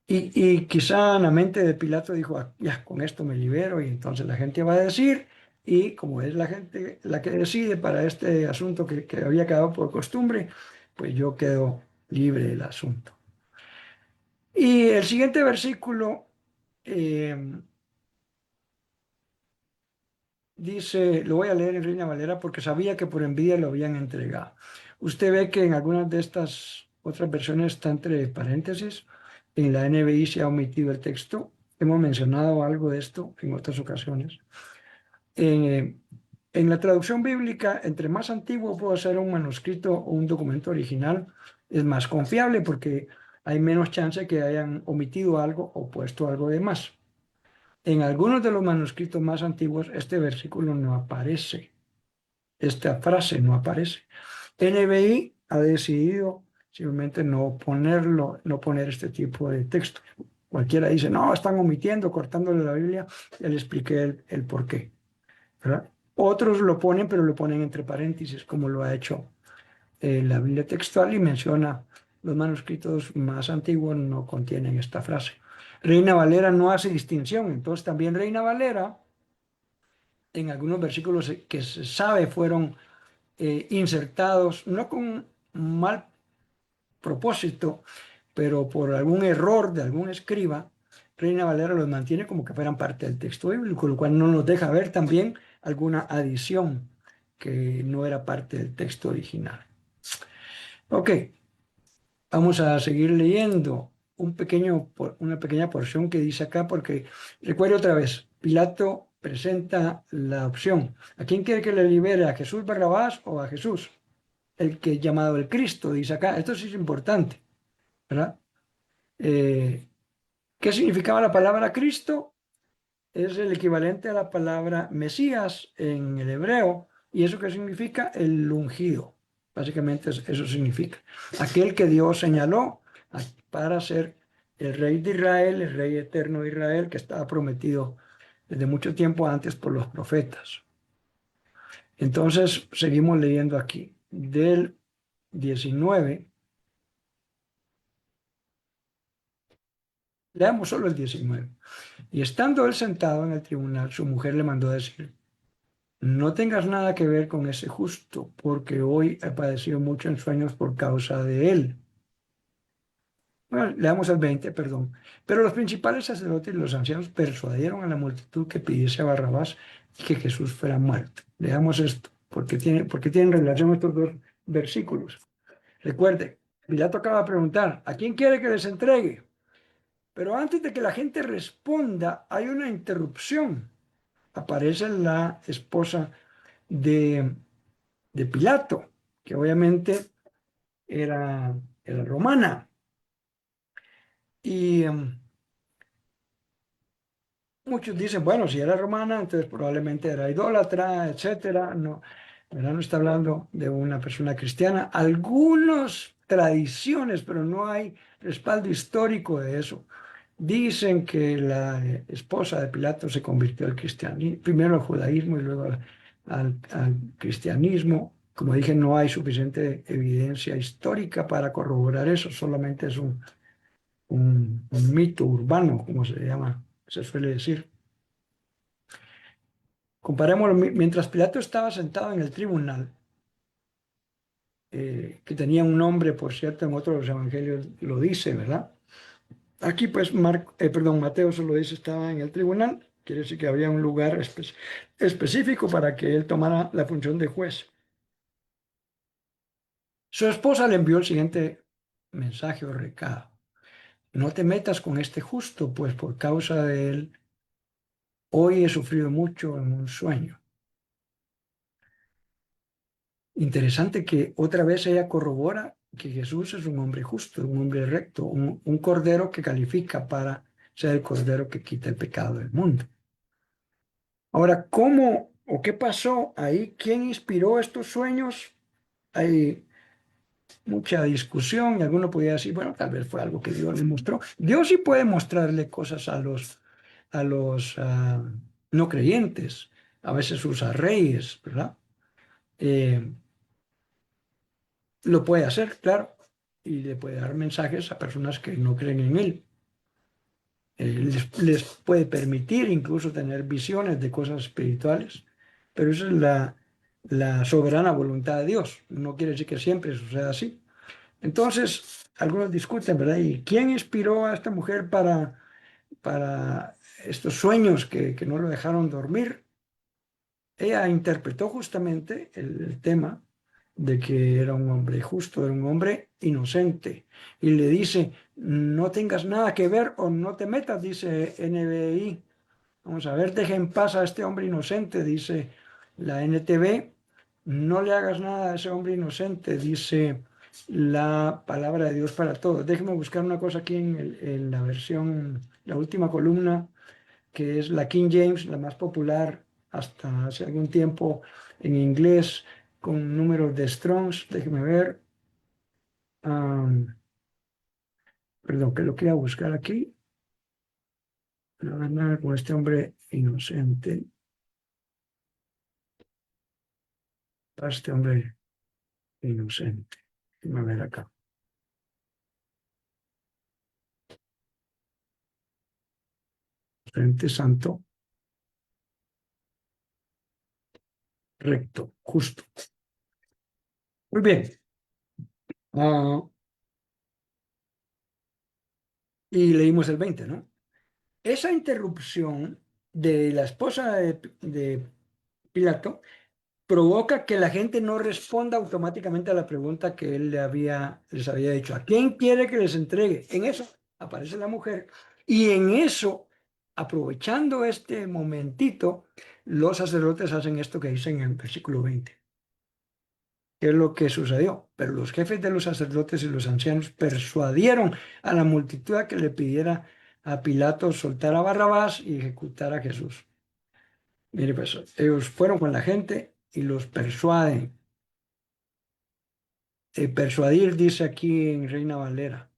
Y quizá en la mente de Pilato dijo, "Ah, ya, con esto me libero y entonces la gente va a decir, y como es la gente la que decide para este asunto que había quedado por costumbre, pues yo quedo libre del asunto. Y el siguiente versículo eh, dice, lo voy a leer en Reina Valera porque sabía que por envidia lo habían entregado. Usted ve que en algunas de estas otras versiones está entre paréntesis. En la NBI se ha omitido el texto. Hemos mencionado algo de esto en otras ocasiones. En, en la traducción bíblica, entre más antiguo puede ser un manuscrito o un documento original, es más confiable porque hay menos chance que hayan omitido algo o puesto algo de más. En algunos de los manuscritos más antiguos, este versículo no aparece, esta frase no aparece. NBI ha decidido simplemente no ponerlo, no poner este tipo de texto. Cualquiera dice, no, están omitiendo, cortándole la Biblia. Ya le expliqué el por qué, ¿verdad? Otros lo ponen, pero lo ponen entre paréntesis, como lo ha hecho la Biblia textual y menciona los manuscritos más antiguos no contienen esta frase. Reina Valera no hace distinción, entonces también Reina Valera en algunos versículos que se sabe fueron insertados, no con mal propósito, pero por algún error de algún escriba, Reina Valera los mantiene como que fueran parte del texto bíblico, lo cual no nos deja ver también alguna adición que no era parte del texto original. Ok, vamos a seguir leyendo una pequeña porción que dice acá, porque recuerde otra vez, Pilato presenta la opción. ¿A quién quiere que le libere? ¿A Jesús Barrabás o a Jesús? El que es llamado el Cristo, dice acá. Esto sí es importante, ¿verdad? Eh, ¿Qué significaba la palabra Cristo? Es el equivalente a la palabra Mesías en el hebreo. ¿Y eso qué significa? El ungido. Básicamente eso significa. Aquel que Dios señaló para ser el rey de Israel, el rey eterno de Israel, que estaba prometido desde mucho tiempo antes por los profetas. Entonces, seguimos leyendo aquí. Del 19, leamos solo el 19. Y estando él sentado en el tribunal, su mujer le mandó a decir, no tengas nada que ver con ese justo, porque hoy he padecido mucho en sueños por causa de él. Bueno, leamos el 20, perdón. Pero los principales sacerdotes y los ancianos persuadieron a la multitud que pidiese a Barrabás y que Jesús fuera muerto. Leamos esto, porque tienen relación estos dos versículos. Recuerde, Pilato acaba de preguntar, ¿a quién quiere que les entregue? Pero antes de que la gente responda, hay una interrupción. Aparece la esposa de, de Pilato, que obviamente era romana. Y muchos dicen, bueno, si era romana, entonces probablemente era idólatra, etcétera. No, ¿verdad? No está hablando de una persona cristiana. Algunas tradiciones, pero no hay respaldo histórico de eso. Dicen que la esposa de Pilato se convirtió al cristianismo, primero al judaísmo y luego al cristianismo. Como dije, no hay suficiente evidencia histórica para corroborar eso, solamente es un mito urbano, como se llama, se suele decir. Comparémoslo, mientras Pilato estaba sentado en el tribunal, que tenía un nombre, por cierto, en otros de los evangelios lo dice, ¿verdad? Aquí pues Mateo solo dice estaba en el tribunal, quiere decir que había un lugar específico para que él tomara la función de juez. Su esposa le envió el siguiente mensaje o recado: no te metas con este justo, pues por causa de él hoy he sufrido mucho en un sueño. Interesante que otra vez ella corrobora que Jesús es un hombre justo, un hombre recto, un cordero que califica para ser el cordero que quita el pecado del mundo. Ahora, ¿cómo o qué pasó ahí? ¿Quién inspiró estos sueños? Hay mucha discusión y alguno podría decir, bueno, tal vez fue algo que Dios le mostró. Dios sí puede mostrarle cosas a los no creyentes. A veces usa reyes, ¿verdad? Eh, lo puede hacer, claro, y le puede dar mensajes a personas que no creen en él. Les puede permitir incluso tener visiones de cosas espirituales, pero esa es la soberana voluntad de Dios. No quiere decir que siempre suceda así. Entonces, algunos discuten, ¿verdad? ¿Y quién inspiró a esta mujer para estos sueños que no lo dejaron dormir? Ella interpretó justamente el tema de que era un hombre justo, era un hombre inocente. Y le dice, no tengas nada que ver o no te metas, dice NBI. Vamos a ver, deje en paz a este hombre inocente, dice la NTV. No le hagas nada a ese hombre inocente, dice la palabra de Dios para todos. Déjeme buscar una cosa aquí en la versión, la última columna, que es la King James, la más popular hasta hace algún tiempo en inglés, con números de Strongs. Déjeme ver. Am, Perdón, que lo quería buscar aquí. No hagas nada con este hombre inocente. A este hombre inocente. Déjame ver acá. Inocente, santo, recto, justo. Muy bien. Ah, y leímos el 20, ¿no? Esa interrupción de la esposa de Pilato provoca que la gente no responda automáticamente a la pregunta que él les había dicho. ¿A quién quiere que les entregue? En eso aparece la mujer y en eso, aprovechando este momentito, los sacerdotes hacen esto que dicen en el versículo 20. ¿Qué es lo que sucedió? Pero los jefes de los sacerdotes y los ancianos persuadieron a la multitud a que le pidiera a Pilato soltar a Barrabás y ejecutar a Jesús. Mire, pues ellos fueron con la gente y los persuaden. Persuadir dice aquí en Reina Valera.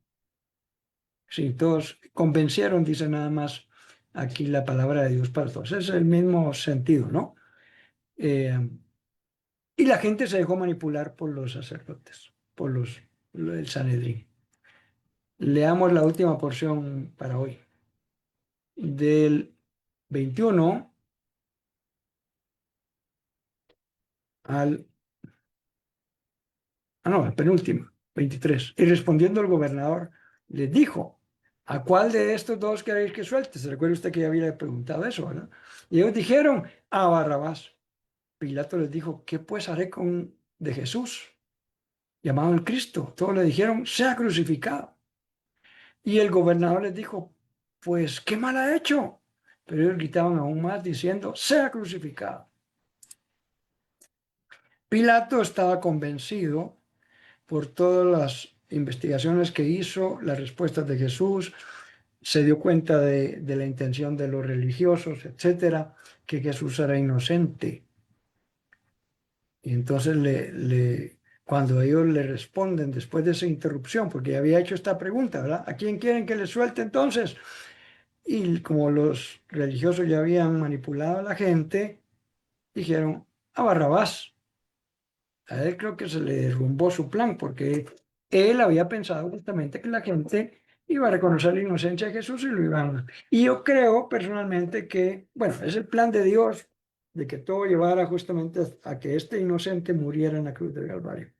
Sí, todos convencieron, dice nada más aquí la palabra de Dios para todos. Es el mismo sentido, ¿no? Eh, y la gente se dejó manipular por los sacerdotes, el Sanedrín. Leamos la última porción para hoy. Del 21 al... no, el penúltimo, 23. Y respondiendo el gobernador, les dijo, ¿a cuál de estos dos queréis que suelte? Se recuerda usted que ya había preguntado eso, ¿verdad? Y ellos dijeron, a Barrabás. Pilato les dijo, ¿qué pues haré con de Jesús, llamado el Cristo? Todos le dijeron, sea crucificado. Y el gobernador les dijo, pues, ¿qué mal ha hecho? Pero ellos gritaban aún más diciendo, sea crucificado. Pilato estaba convencido por todas las investigaciones que hizo, las respuestas de Jesús, se dio cuenta de la intención de los religiosos, etcétera, que Jesús era inocente. Y entonces cuando ellos le responden después de esa interrupción, porque había hecho esta pregunta, ¿verdad? ¿A quién quieren que le suelte entonces? Y como los religiosos ya habían manipulado a la gente, dijeron a Barrabás. A él creo que se le derrumbó su plan porque él había pensado justamente que la gente iba a reconocer la inocencia de Jesús y lo iban. Y yo creo personalmente que, bueno, es el plan de Dios, de que todo llevara justamente a que este inocente muriera en la cruz del Calvario.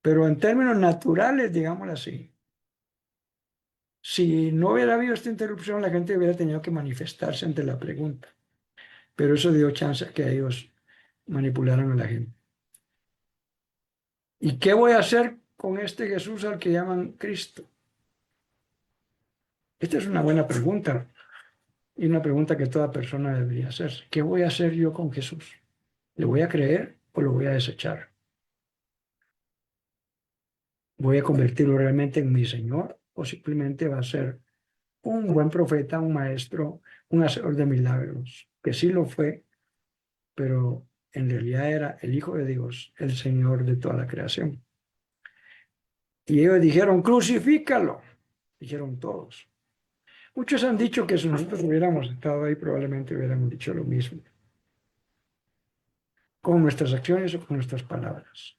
Pero en términos naturales, digámoslo así, si no hubiera habido esta interrupción, la gente hubiera tenido que manifestarse ante la pregunta. Pero eso dio chance a que ellos manipularan a la gente. ¿Y qué voy a hacer con este Jesús al que llaman Cristo? Esta es una buena pregunta y una pregunta que toda persona debería hacerse. ¿Qué voy a hacer yo con Jesús? ¿Le voy a creer o lo voy a desechar? ¿Voy a convertirlo realmente en mi Señor o simplemente va a ser un buen profeta, un maestro, un hacedor de milagros? Que sí lo fue, pero en realidad era el Hijo de Dios, el Señor de toda la creación. Y ellos dijeron, crucifícalo. Dijeron todos. Muchos han dicho que si nosotros hubiéramos estado ahí, probablemente hubiéramos dicho lo mismo, con nuestras acciones o con nuestras palabras.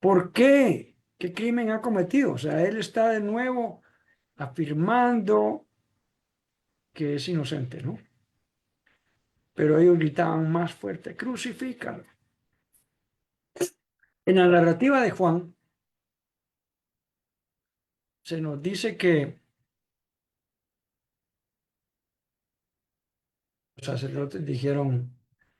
¿Por qué? ¿Qué crimen ha cometido? O sea, él está de nuevo afirmando que es inocente, ¿no? Pero ellos gritaban más fuerte, crucifícalo. En la narrativa de Juan se nos dice que los sacerdotes dijeron,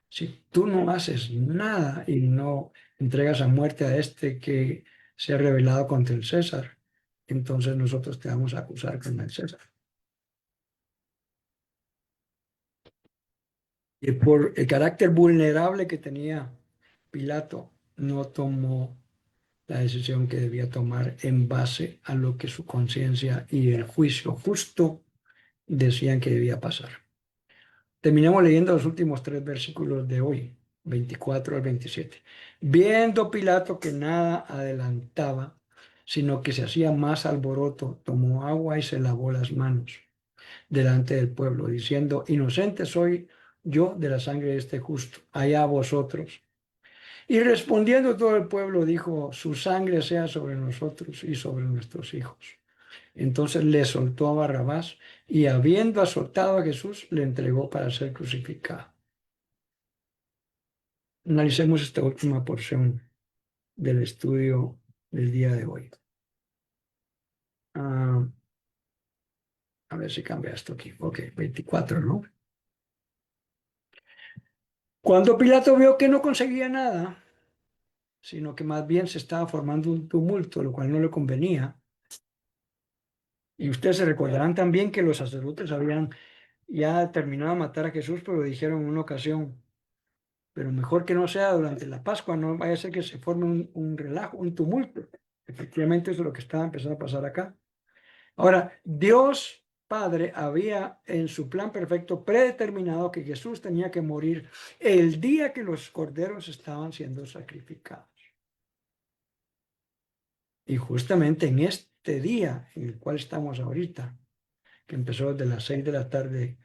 si tú no haces nada y no entregas a muerte a este que se ha rebelado contra el César, entonces nosotros te vamos a acusar con el César. Y por el carácter vulnerable que tenía Pilato, no tomó la decisión que debía tomar en base a lo que su conciencia y el juicio justo decían que debía pasar. Terminamos leyendo los últimos tres versículos de hoy, 24 al 27. Viendo Pilato que nada adelantaba, sino que se hacía más alboroto, tomó agua y se lavó las manos delante del pueblo, diciendo, inocente soy yo de la sangre de este justo, allá vosotros. Y respondiendo todo el pueblo dijo, su sangre sea sobre nosotros y sobre nuestros hijos. Entonces le soltó a Barrabás y habiendo azotado a Jesús, le entregó para ser crucificado. Analicemos esta última porción del estudio del día de hoy. Ah, a ver si cambia esto aquí. Ok, 24, ¿no? Cuando Pilato vio que no conseguía nada, sino que más bien se estaba formando un tumulto, lo cual no le convenía, y ustedes se recordarán también que los sacerdotes habían ya terminado de matar a Jesús, pero dijeron en una ocasión, pero mejor que no sea durante la Pascua, no vaya a ser que se forme un relajo, un tumulto. Efectivamente, eso es lo que estaba empezando a pasar acá. Ahora, Dios Padre había en su plan perfecto predeterminado que Jesús tenía que morir el día que los corderos estaban siendo sacrificados. Y justamente en este día en el cual estamos ahorita, que empezó desde las 6 de la tarde,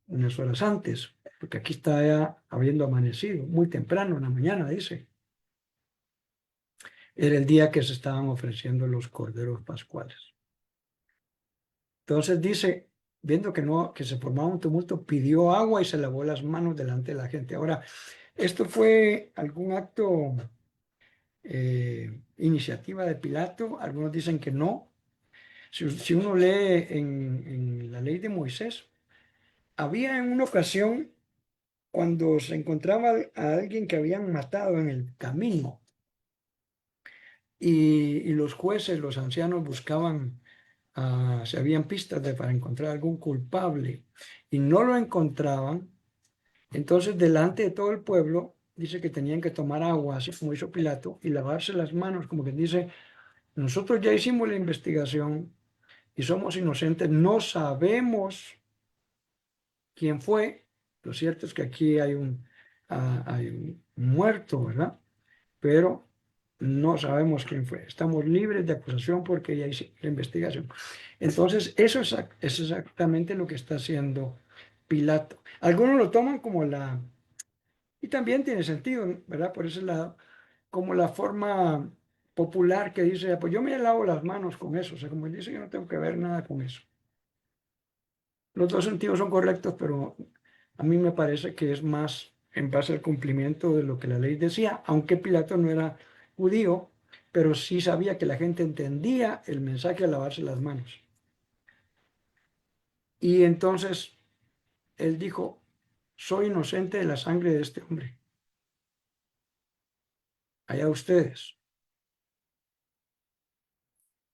unas horas antes, porque aquí está ya habiendo amanecido, muy temprano en la mañana, dice. Era el día que se estaban ofreciendo los corderos pascuales. Entonces dice, viendo que no, que se formaba un tumulto, pidió agua y se lavó las manos delante de la gente. Ahora, ¿esto fue algún acto, iniciativa de Pilato? Algunos dicen que no. Si uno lee en la ley de Moisés, había en una ocasión cuando se encontraba a alguien que habían matado en el camino y los jueces, los ancianos buscaban, si habían pistas para encontrar algún culpable y no lo encontraban, entonces delante de todo el pueblo dice que tenían que tomar agua, así como hizo Pilato, y lavarse las manos, como que dice, nosotros ya hicimos la investigación y somos inocentes, no sabemos quién fue. Lo cierto es que aquí hay un muerto, ¿verdad? Pero no sabemos quién fue. Estamos libres de acusación porque ya hice la investigación. Entonces, es exactamente lo que está haciendo Pilato. Algunos lo toman como y también tiene sentido, ¿verdad? Por ese lado, como la forma popular que dice, pues yo me lavo las manos con eso. O sea, como él dice, yo no tengo que ver nada con eso. Los dos sentidos son correctos, pero A mí me parece que es más en base al cumplimiento de lo que la ley decía, aunque Pilato no era judío, pero sí sabía que la gente entendía el mensaje de lavarse las manos. Y entonces él dijo, soy inocente de la sangre de este hombre. Allá ustedes.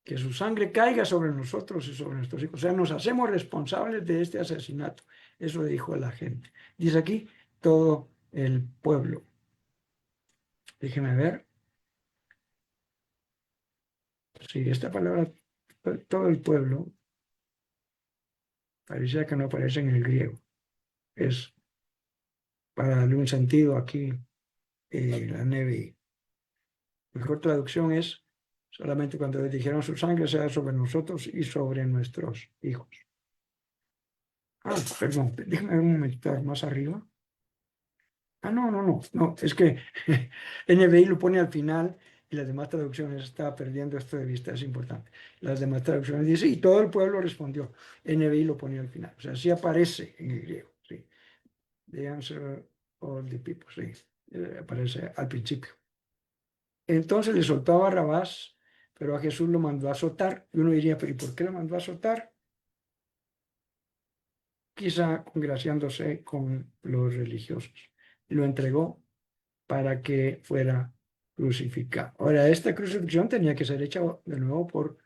Que su sangre caiga sobre nosotros y sobre nuestros hijos. O sea, nos hacemos responsables de este asesinato. Eso dijo la gente. Dice aquí, todo el pueblo. Déjeme ver. Sí, esta palabra, todo el pueblo, parecía que no aparece en el griego. Es para darle un sentido aquí, la NBI. Mejor traducción es solamente cuando les dijeron su sangre sea sobre nosotros y sobre nuestros hijos. Ah, perdón, déjame ver un momentito más arriba. Ah, no, es que NBI lo pone al final y las demás traducciones, estaba perdiendo esto de vista, es importante. Las demás traducciones dicen, y todo el pueblo respondió. NBI lo pone al final, o sea, sí aparece en el griego, sí. The answer of the people, sí, aparece al principio. Entonces le soltó a Barrabás, pero a Jesús lo mandó a azotar. Y uno diría, pero ¿y por qué lo mandó a azotar? Quizá congraciándose con los religiosos. Y lo entregó para que fuera crucificado. Ahora, esta crucifixión tenía que ser hecha de nuevo por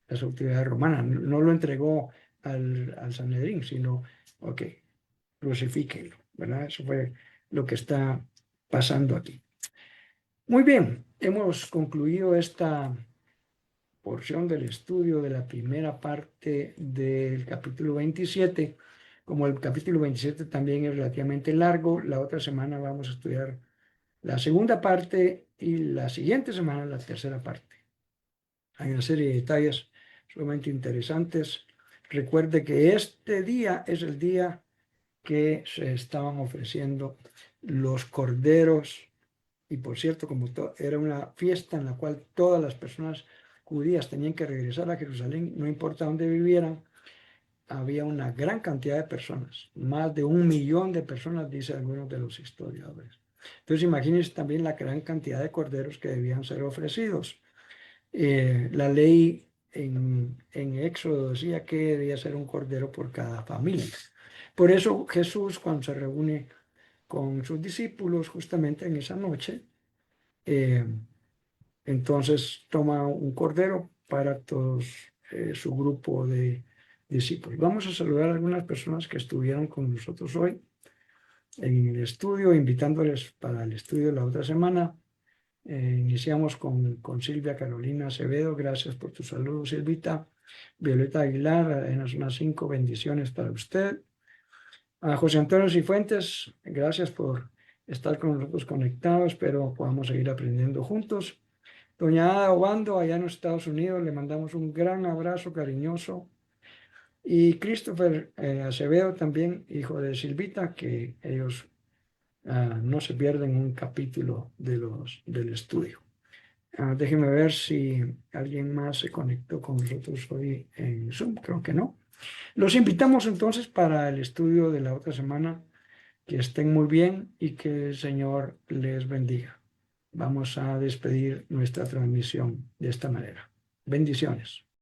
las autoridades romanas. No lo entregó al Sanedrín, sino, ok, crucifíquenlo, ¿verdad? Eso fue lo que está pasando aquí. Muy bien, hemos concluido esta porción del estudio de la primera parte del capítulo 27. Como el capítulo 27 también es relativamente largo, la otra semana vamos a estudiar la segunda parte y la siguiente semana la tercera parte. Hay una serie de detalles sumamente interesantes. Recuerde que este día es el día que se estaban ofreciendo los corderos. Y por cierto, como era una fiesta en la cual todas las personas judías tenían que regresar a Jerusalén, no importa dónde vivieran, había una gran cantidad de personas, más de 1 millón de personas, dicen algunos de los historiadores. Entonces imagínense también la gran cantidad de corderos que debían ser ofrecidos. La ley en Éxodo decía que debía ser un cordero por cada familia. Por eso Jesús, cuando se reúne con sus discípulos justamente en esa noche, eh, entonces toma un cordero para todos su grupo de discípulos. Vamos a saludar a algunas personas que estuvieron con nosotros hoy en el estudio, invitándoles para el estudio de la otra semana. Iniciamos con Silvia Carolina Acevedo. Gracias por tu saludo, Silvita. Violeta Aguilar, en unas 5 bendiciones para usted. A José Antonio Cifuentes, gracias por estar con nosotros conectados. Espero podamos seguir aprendiendo juntos. Doña Ada Obando, allá en los Estados Unidos, le mandamos un gran abrazo cariñoso. Y Christopher Acevedo también, hijo de Silvita, que ellos no se pierden un capítulo del estudio. Déjenme ver si alguien más se conectó con nosotros hoy en Zoom. Creo que no. Los invitamos entonces para el estudio de la otra semana. Que estén muy bien y que el Señor les bendiga. Vamos a despedir nuestra transmisión de esta manera. Bendiciones.